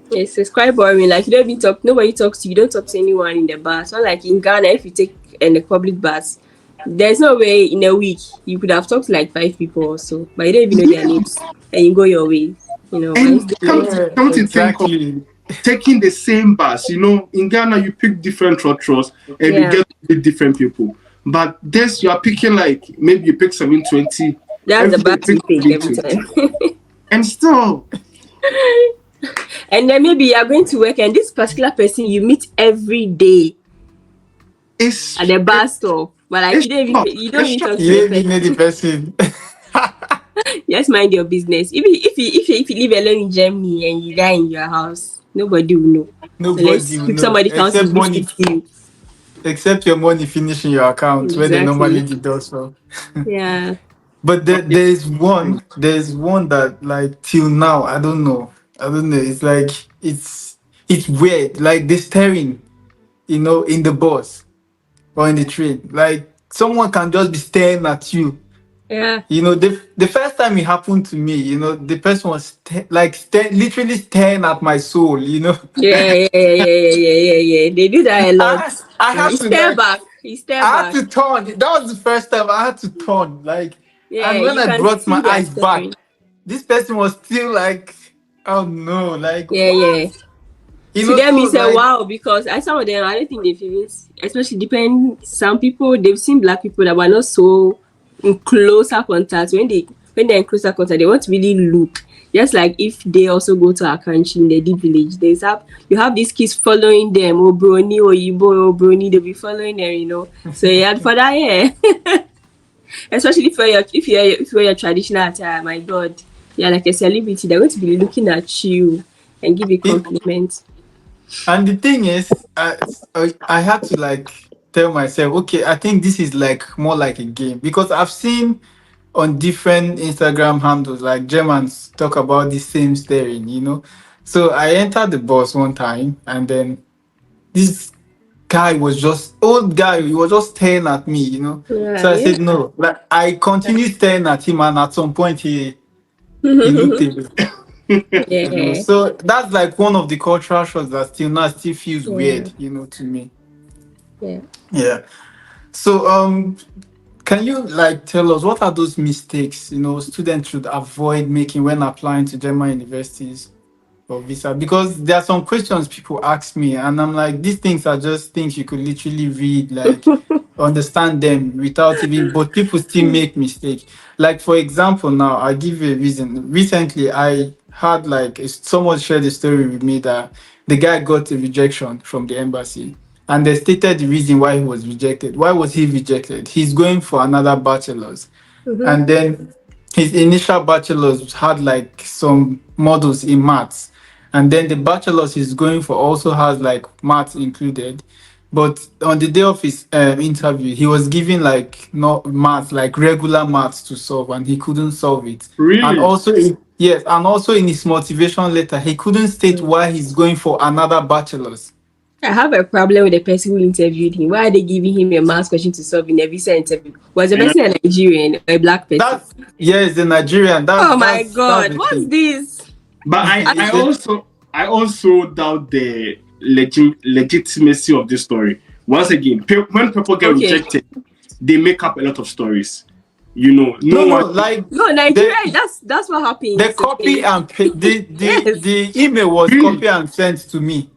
Yes, it's quite boring. Like you don't even talk. Nobody talks to you. You don't talk to anyone in the bus. Not like in Ghana. If you take in the public bus, there's no way in a week you could have talked to like 5 people or so, but you don't even know their Yeah. names, and you go your way. You know, but And instead, Yeah, come to think of exactly. taking the same bus, in Ghana you pick different trotros and you yeah, get with different people. But this you are picking like maybe you pick 720, that's the every day bus you pick you take every 720. time. And still, And then maybe you are going to work, and this particular person you meet every day it's at the bus stop, but like it's shock. you don't It's even shock. talk to You the don't even know person. the person. Just mind your business. If you live alone in Germany and you die in your house, nobody will know. Nobody Unless will if know somebody comes to except money. visit you. Except your money finish in your account where they Exactly. normally deduct from. Yeah. But there's one that like till now I don't know. It's like it's weird. Like the staring, in the bus or in the train. Like someone can just be staring at you. Yeah. The first time it happened to me, the person was literally staring at my soul. Yeah. They do that a lot. I Yeah. had You to stare like back. You stare I had back. to turn. That was the first time I had to turn. Like, Yeah, and when you I can brought see my they are eyes staring. back, this person was still like, oh no, like what? Yeah. To them, So it's a like, wow because I some of them I don't think they've even, especially depend some people they've seen black people that were not so in closer contact. When they're in closer contact, they want to really look. Just like if they also go to our country in the deep village, you have these kids following them, oh brony, oh Yibo, oh brony, they'll be following them. So yeah, for that, yeah. Especially if you're your traditional attire, my god, you're like a celebrity, they're going to be looking at you and give you it, compliments. and the thing is, I had to like tell myself, okay, I think this is like more like a game because I've seen on different Instagram handles like Germans talk about the same staring. So I entered the bus one time and then this guy was just old guy. He was just staring at me. Yeah, So I yeah. said no. Like I continued staring at him, and at some point he looked away. Yeah, So that's like one of the cultural shocks that till now still feels yeah, weird. To me. yeah. Yeah. So can you like tell us what are those mistakes students should avoid making when applying to German universities or visa? Because there are some questions people ask me, and I'm like, these things are just things you could literally read, like understand them without even. But people still make mistakes. Like for example, now I'll give you a reason. Recently, I had like someone shared a story with me that the guy got a rejection from the embassy. And they stated the reason why he was rejected. Why was he rejected? He's going for another bachelor's. Mm-hmm. And then his initial bachelor's had like some models in maths, and then the bachelor's he's going for also has like maths included. But on the day of his interview, he was given like not maths, like regular maths to solve, and he couldn't solve it. And Really? also, yes, and also in his motivation letter, he couldn't state why he's going for another bachelor's. I have a problem with the person who interviewed him. Why are they giving him a mass question to solve in a visa interview? Was the Yeah. person a Nigerian or a black person? That's yes, the Nigerian. Oh my That's god, the what's thing. this? But I, I also doubt the legitimacy of this story. Once again, when people get okay. rejected, they make up a lot of stories. You know, No, no no, one. like No, the Nigeria, that's what the happens. copy Okay. and Yes. the email was Really? copy and sent to me.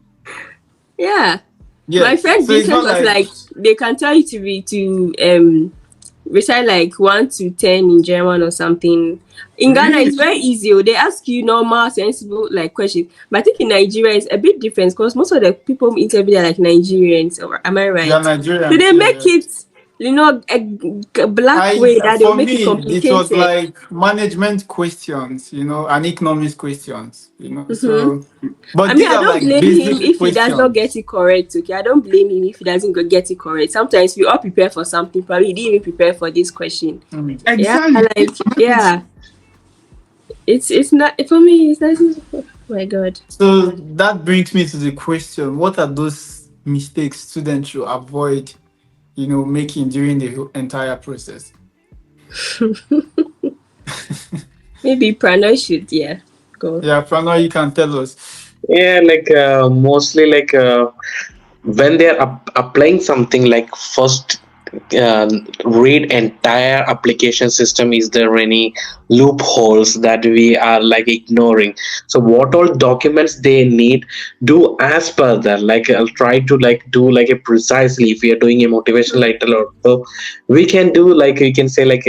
Yeah. My Yes, friend so it's Vincent not was like like, they can tell you to recite like 1 to 10 in German or something. In Ghana, Really? it's very easy. Oh. They ask you normal, sensible like questions. But I think in Nigeria, it's a bit different because most of the people interview are like Nigerians. Or am I they are right? So Nigerians. they Yeah, make yeah. it, a black I way that they'll for make it me it was complicated. like management questions, and economics questions, Mm-hmm. So, I but mean, these I are don't like blame him basic if he does not get questions. it correct. Okay, I don't blame him if he doesn't get it correct. Sometimes we all prepare for something. Probably he didn't even prepare for this question. Mm. Yeah, Exactly. like yeah, it's not for me. It's not. Oh my god. So that brings me to the question: what are those mistakes students should avoid, making during the entire process? Maybe Pranoy should go. Yeah, Prano, you can tell us. Yeah, like mostly like when they are applying something, like first uh, read entire application system. Is there any loopholes that we are like ignoring? So what all documents they need, do as per that. Like I'll try to like do like a precisely, if we are doing a motivation letter or so, we can do like, we can say like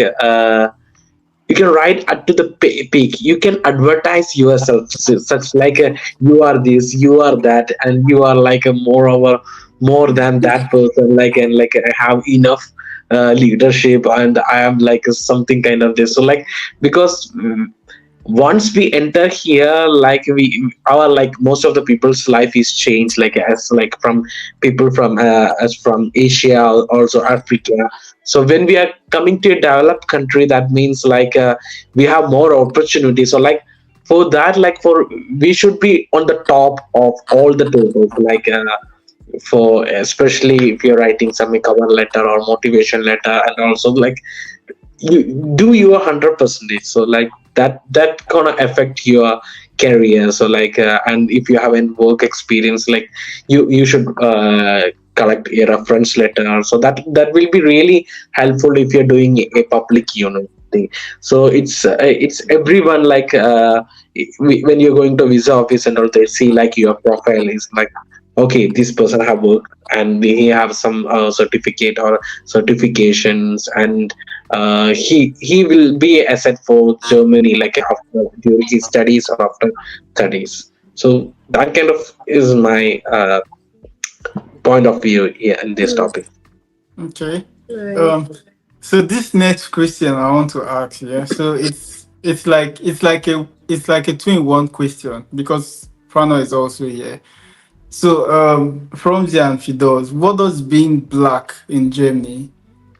you can write up to the peak. You can advertise yourself, such like you are this, you are that, and you are like a more than that person, like, and like I have enough leadership, and I am like something kind of this. So like, because once we enter here, like we our like most of the people's life is changed, like as like from people from as from Asia, also Africa. So when we are coming to a developed country, that means like we have more opportunities. So like for that, like for we should be on the top of all the tables, like for especially if you're writing some cover letter or motivation letter, and also like you do your 100%. So like that gonna affect your career. So like and if you haven't work experience, like you should collect a reference letter, so that will be really helpful if you're doing a public university. So it's everyone like when you're going to visa office and all, they see like your profile is like, okay, this person have worked and he have some certificate or certifications, and he will be an asset for Germany, like after during his studies or after studies. So that kind of is my point of view here in this Mm, topic. Okay. right. Um. So this next question I want to ask, yeah. So it's like a two-in-one question because Prano is also here. So from the Amphidos, what does being black in Germany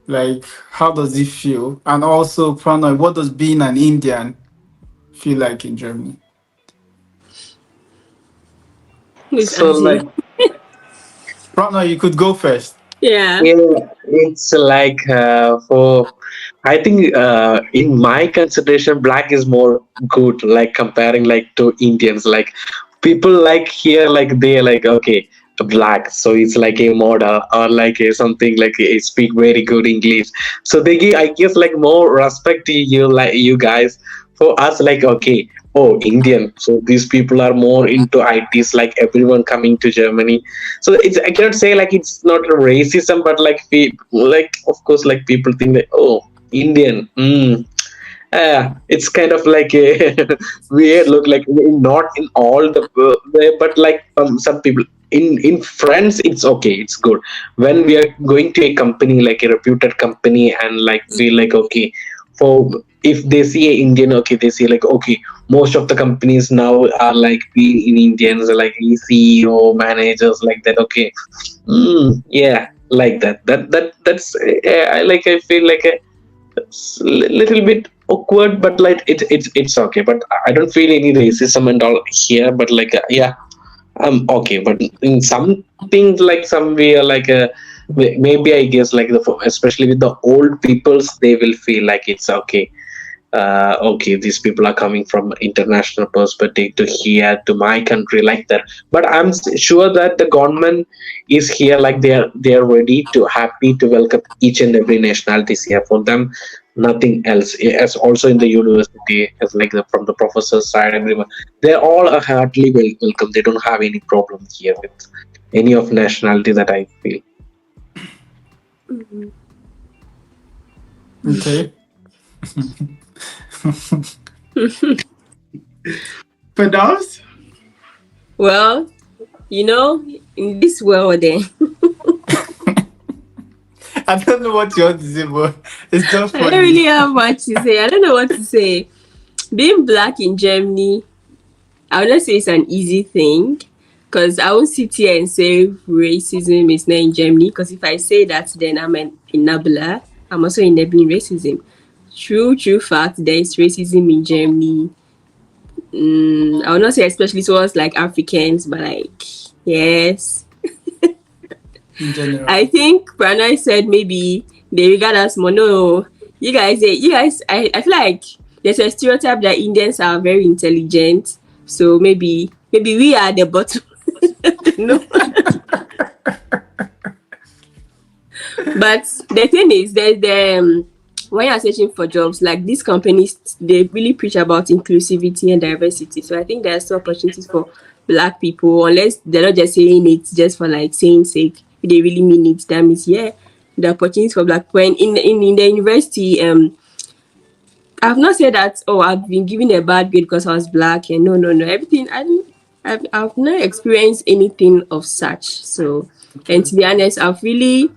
like? How does it feel? And also, Prano, what does being an Indian feel like in Germany? Who's So like, answering? Prano, you could go first. Yeah. yeah, it's like for, I think in my consideration, black is more good, like comparing like to Indians. Like people like here, like they like, okay, black, so it's like a model or like a something like a speak very good English. So they give, I guess, like more respect to you, like you guys. For us, like, okay, oh, Indian. So these people are more into ITs, like everyone coming to Germany. So it's, I cannot say like it's not a racism, but like like of course like people think that, oh, Indian, it's kind of like a weird look, like not in all the way, but like some people in friends it's okay, it's good. When we are going to a company, like a reputed company, and like feel like, okay, for if they see a Indian, okay, they see like, okay, most of the companies now are like being in Indians, like CEO managers like that, okay. Yeah, like that's like I feel like a little bit awkward, but like it's okay. But I don't feel any racism and all here. But like yeah, Okay, but in some things like somewhere like maybe I guess like especially with the old peoples, they will feel like it's okay. Okay, these people are coming from international perspective to here to my country like that. But I'm sure that the government is here like they are ready to happy to welcome each and every nationalities here. For them, nothing else. As also in the university, as like from the professors side, everyone they all are heartily welcome. They don't have any problem here with any of nationality that I feel. Okay. Pedals? Well, in this world, I don't know what you want to say, but it's just I don't funny. really have much to say. I don't know what to say. Being black in Germany, I would not say it's an easy thing because I won't sit here and say racism is not in Germany because if I say that, then I'm an enabler. I'm also enabling racism. True fact, there is racism in Germany. I would not say especially towards like Africans, but like, yes. In general. I think Pranoy said maybe they regard us more. No, I feel like there's a stereotype that Indians are very intelligent. So maybe we are the bottom. No. But the thing is, there's when you're searching for jobs, like these companies, they really preach about inclusivity and diversity. So I think there's still opportunities for black people, unless they're not just saying it just for like saying sake. If they really mean it, that means yeah, the opportunities for black people. And in the university, I've not said that. Oh, I've been given a bad grade because I was black. And no. Everything I've not experienced anything of such. So, and Okay. to be honest, I've really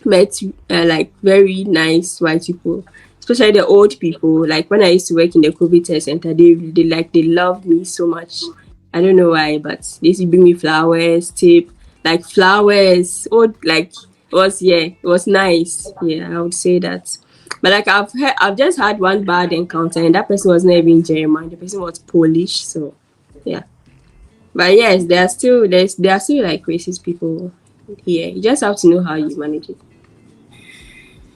met like very nice white people, especially the old people. Like when I used to work in the COVID test center, they loved me so much. I don't know why, but they used to bring me flowers, tip, like flowers. Oh, like it was nice. Yeah, I would say that. But like I've just had one bad encounter, and that person was not even German. The person was Polish. So yeah. But yes, there are still like racist people here. You just have to know how you manage it.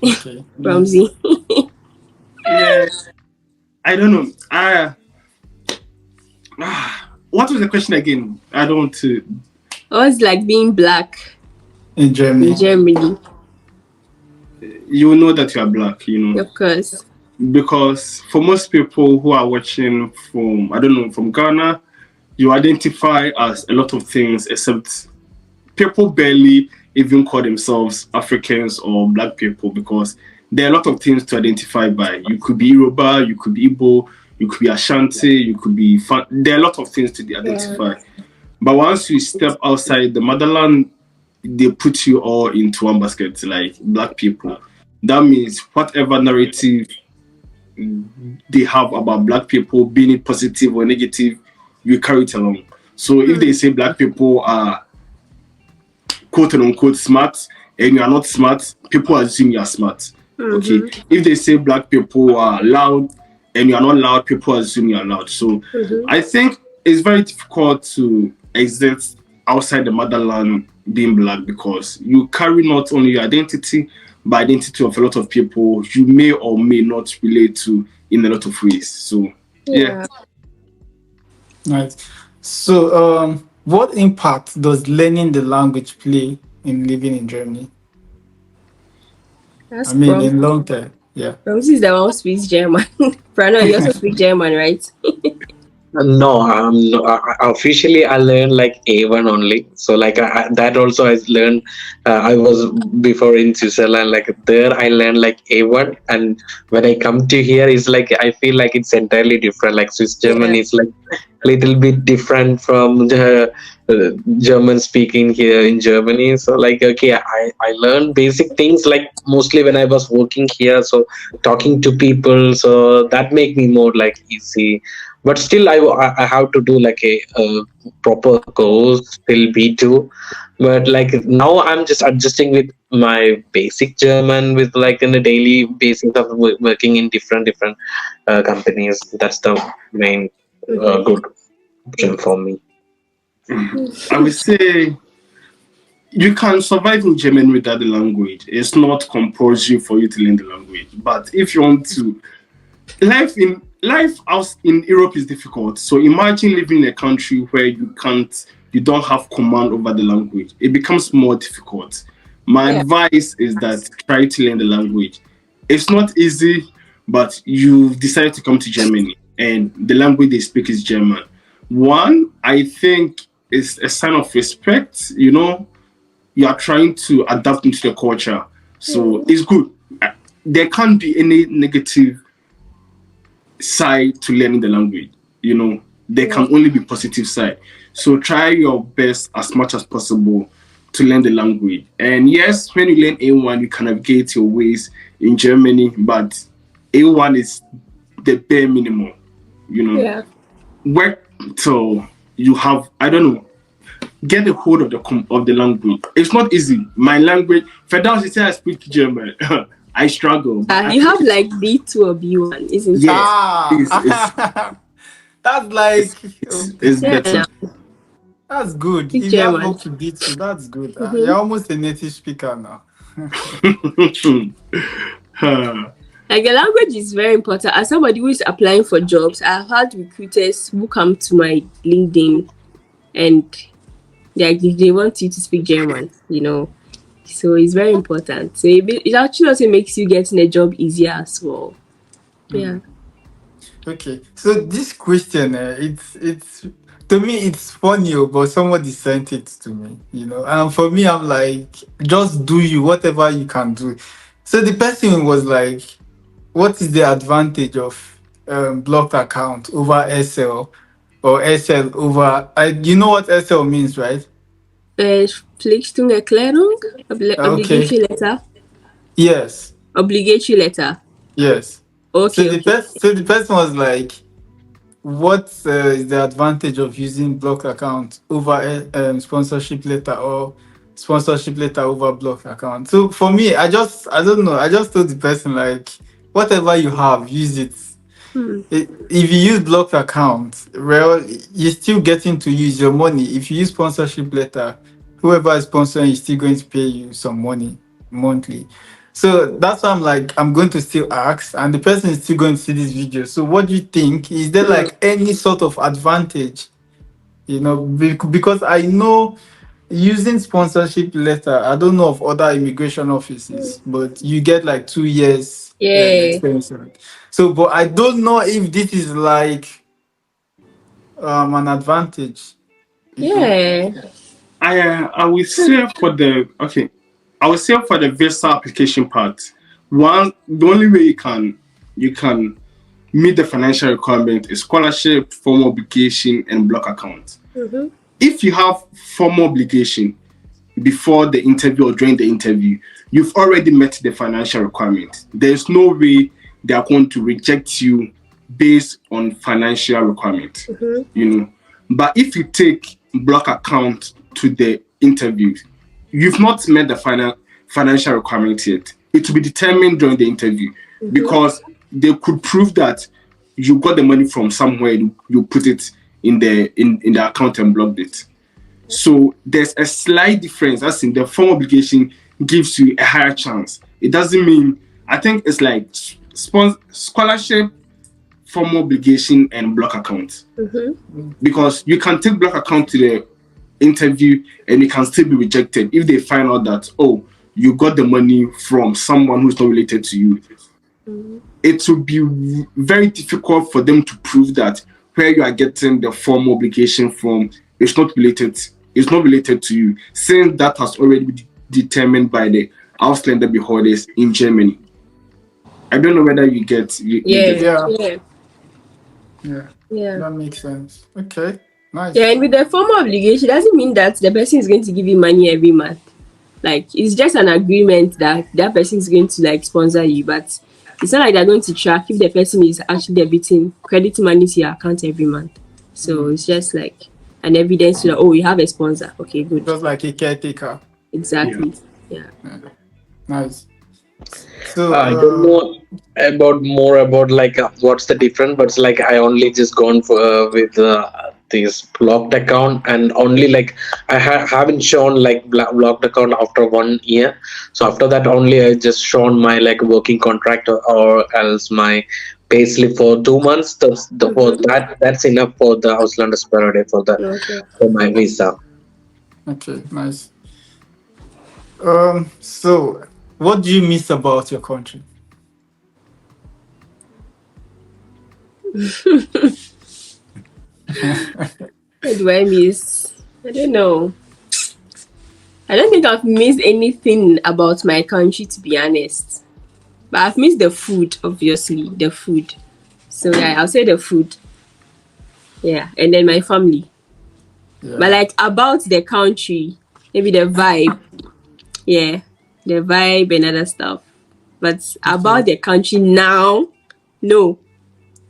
Okay. Nice. Ramsey. Yeah. I don't know. What was the question again? I don't. What's like being black In in Germany. Germany? You know that you are black, Of course. because for most people who are watching from, I don't know, from Ghana, you identify as a lot of things, except people barely even call themselves Africans or black people because there are a lot of things to identify by. You could be Yoruba, you could be Igbo, you could be Ashanti, you could be. There are a lot of things to Yeah. identify. But once you step outside the motherland, they put you all into one basket, like black people. That means whatever narrative they have about black people, being it positive or negative, you carry it along. So if they say black people are quote unquote smart and you are not smart, people assume you are smart. Okay. If they say black people are loud and you are not loud, people assume you are loud. So I think it's very difficult to exist outside the motherland being black because you carry not only your identity but identity of a lot of people you may or may not relate to in a lot of ways. So yeah. Yeah. Nice. So, what impact does learning the language play in living in Germany? I That's mean, from in long term. Yeah. Ramsey is the one who speaks German. Prano, you also speak German, right? No, no, officially I learned like A1 only. So like that also I learned. I was before in Switzerland. Like there, I learned like A1, and when I come to here, it's like I feel like it's entirely different. Like Swiss German Yeah. is like little bit different from the German speaking here in Germany. So like okay, I learned basic things like mostly when I was working here. So talking to people, so that make me more like easy, but still I have to do like a proper course till B2. But like now I'm just adjusting with my basic German with like in a daily basis of working in different companies. That's the main good option for me. I would say you can survive in Germany without the language. It's not compulsory for you to learn the language. But if you want to, life out in Europe is difficult. So imagine living in a country where you don't have command over the language. It becomes more difficult. My Yeah. advice is that try to learn the language. It's not easy, but you've decided to come to Germany and the language they speak is German. One, I think, is a sign of respect. You are trying to adapt into the culture. So it's good. There can't be any negative side to learning the language. There can only be positive side. So try your best as much as possible to learn the language. And yes, when you learn A1, you can navigate your ways in Germany, but A1 is the bare minimum. Yeah. Work till you have, I don't know, get a hold of the language. It's not easy. My language, for those who say I speak German, I struggle. You have like B2 or B1, isn't it? Yes, That's like it's Yeah. better. that's good. Speak If you have German. up to B2, that's good. You're almost a native speaker now. Like the language is very important. As somebody who is applying for jobs, I've had recruiters who come to my LinkedIn and they want you to speak German, So it's very important. So it actually also makes you getting a job easier as well. Yeah. Okay, so this question, it's to me it's funny, but somebody sent it to me, and for me I'm like, just do you whatever you can do. So the person was like, what is the advantage of blocked account over SL or SL over? You know what SL means, right? Pflichtungserklärung, Okay. obligatory letter, Yes. obligatory letter. Yes. Okay. So the person was like, what is the advantage of using block account over sponsorship letter or sponsorship letter over block account? So for me, I don't know. I just told the person like, whatever you have, use it. If you use blocked account, well, you're still getting to use your money. If you use sponsorship letter, whoever is sponsoring is still going to pay you some money monthly. So that's why I'm like, I'm going to still ask, and the person is still going to see this video. So what do you think? Is there like any sort of advantage? Because I know using sponsorship letter, I don't know of other immigration offices, but you get like 2 years Yeah. extension. So, but I don't know if this is like an advantage. Yeah. I will say for the visa application part, the only way you can meet the financial requirement is scholarship, formal obligation, and block account. If you have formal obligation before the interview or during the interview, you've already met the financial requirement. There's no way they are going to reject you based on financial requirement. But if you take block account to the interview, you've not met the financial requirement yet. It will be determined during the interview because they could prove that you got the money from somewhere, you put it in the account and blocked it. So there's a slight difference. As in, the form obligation gives you a higher chance. It doesn't mean, I think it's like scholarship, formal obligation, and block account. Because you can take block account to the interview and it can still be rejected if they find out that, oh, you got the money from someone who's not related to you. It will be very difficult for them to prove that where you are getting the formal obligation from is not related to you, since that has already been determined by the Ausländer Behördes in Germany. I don't know whether you get Yeah. That makes sense. Okay, nice. Yeah, and with the formal obligation, doesn't mean that the person is going to give you money every month. Like, it's just an agreement that that person is going to like sponsor you, but it's not like they're going to track if the person is actually debiting credit money to your account every month. So it's just like an evidence that, oh, you have a sponsor. Okay, good. Just like a caretaker. Exactly. Yeah. Nice. So I don't know about like what's the difference, but it's like I only just gone for with this blocked account, and only like I haven't shown like blocked account after 1 year. So after that only I just shown my like working contract, or else my payslip for 2 months. For Mm-hmm. that's enough for the Auslanders per day for the Okay. for my visa. Okay, nice. So what do you miss about your country? What do I miss? I don't know. I don't think I've missed anything about my country, to be honest. But I've missed the food, obviously, the food. So yeah, I'll say the food. Yeah, and then my family. But Yeah. like about the country, maybe the vibe. Yeah, the vibe and other stuff. But Okay. about the country now, no,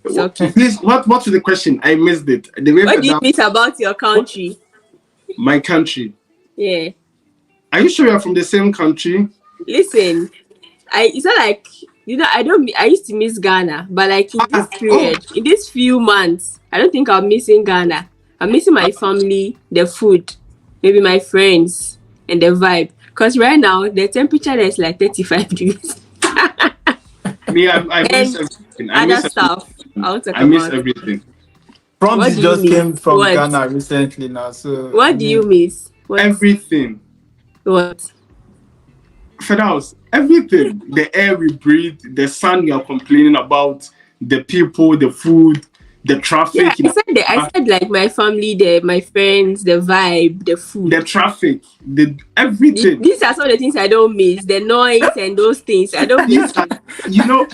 it's okay. Please, what's the question? I missed it. The way What do you down miss about your country? my country. Yeah, Are you sure you're from the same country? listen, it's not like I don't. I used to miss Ghana, but like in this Oh, period, in these few months, I don't think I'm missing Ghana. I'm missing my family, the food, maybe my friends, and the vibe. Cause right now the temperature there is like 35 degrees, me, I miss and everything. I other miss stuff everything. I want to talk I miss about. everything. What Prompt do you just miss? came from What? Ghana recently now, so I What do you mean, miss? What? Everything. What? Fedaus, everything. The air we breathe, the sun you are complaining about, the people, the food, the Yeah, traffic I in said that. I said like my family, my friends, the vibe, the the food. traffic, the everything. These are some of the things I don't miss. The noise and those things I don't These miss. are, you know,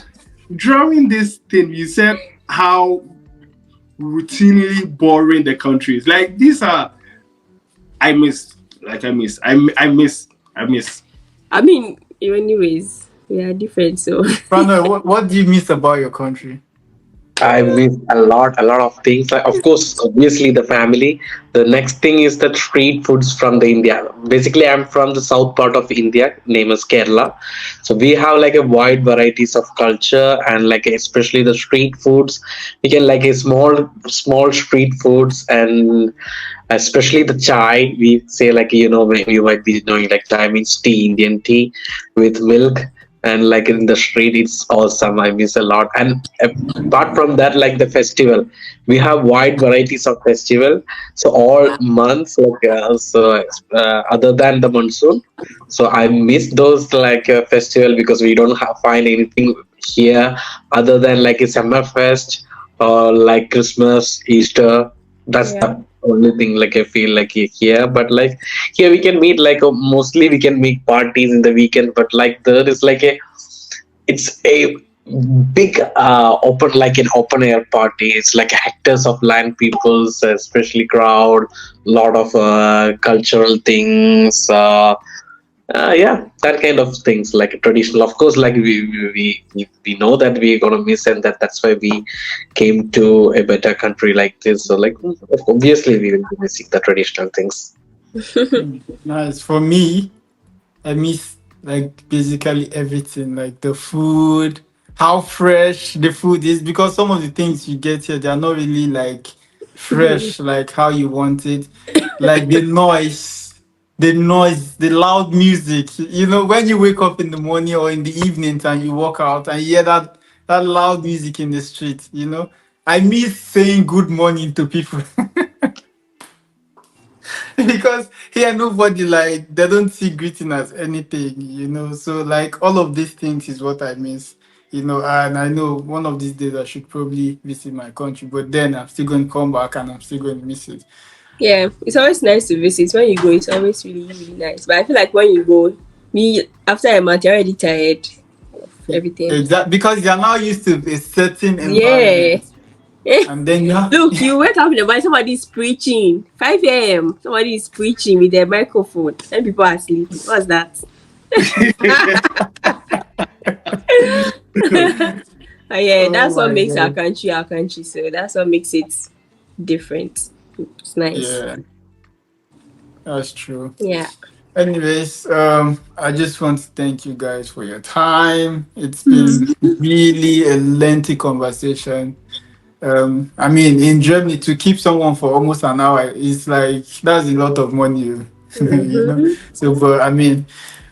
during this thing, you said how routinely boring the country is. Like these are, I miss, like I miss. I mean, anyways, we are different. So Prano, what do you miss about your country? I miss a lot of things. Like, of course, obviously the family. The next thing is the street foods from the India. Basically, I'm from the south part of India, name is Kerala. So we have like a wide varieties of culture, and like especially the street foods. We can like a small street foods, and especially the chai. We say like you might be knowing like chai means tea, Indian tea with milk, and like in the street it's awesome. I miss a lot. And apart from that, like the festival, we have wide varieties of festival. So all months, like other than the monsoon, so I miss those like festival, because we don't find anything here other than like a summer fest or like Christmas, Easter. That's yeah, the only thing like I feel like here. But like here we can meet like mostly we can make parties in the weekend, but like there is like it's a big open, like an open air party. It's like hectares of land, people's especially crowd, lot of cultural things, yeah, that kind of things, like traditional. Of course, like we know that we're gonna miss, and that's why we came to a better country like this. So like obviously we will be missing the traditional things. Nice. For me, I miss like basically everything, like the food, how fresh the food is, because some of the things you get here, they are not really like fresh, like how you want it. Like the loud music. You know, when you wake up in the morning or in the evening and you walk out and you hear that loud music in the street, you know. I miss saying good morning to people. Because here nobody, like, they don't see greeting as anything, you know. So like all of these things is what I miss, you know. And I know one of these days I should probably visit my country, but then I'm still going to come back and I'm still going to miss it. yeah. It's always nice to visit. When you go, it's always really really nice. But I feel like when you go, me after a month, you're already tired of everything. Exactly, because you're now used to a certain Yeah. environment, and then you have Look, you wake up in the morning, somebody is preaching. 5 a.m. Somebody is preaching with their microphone. And people are sleeping. What's that? Oh, yeah, oh that's what my makes our god. country our country. So that's what makes it different. It's nice. Yeah, that's true. Yeah. Anyways, I just want to thank you guys for your time. It's been really a lengthy conversation. I mean, in Germany, to keep someone for almost an hour is like that's a lot of money, you know. Mhm. So, but I mean,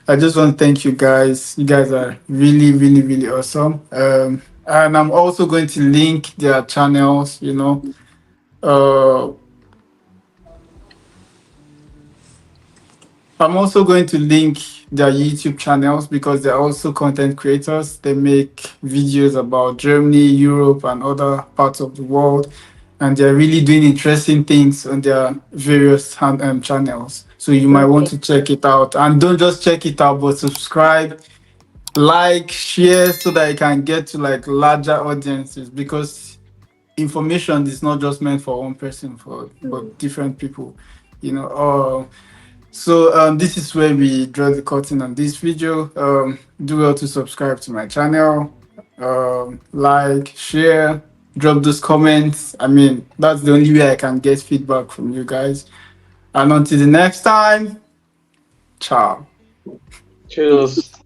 I just want to thank you guys. You guys are really, really, really awesome. And I'm also going to link their channels. You know, uh, I'm also going to link their YouTube channels because they're also content creators. They make videos about Germany, Europe, and other parts of the world. And they're really doing interesting things on their various channels. So you might want Okay. to check it out. And don't just check it out, but subscribe, like, share so that you can get to like larger audiences because information is not just meant for one person, for but different people, you know. So this is where we draw the curtain on this video. Do well to subscribe to my channel, like, share, drop those comments. I mean, that's the only way I can get feedback from you guys. And until the next time, ciao. Cheers.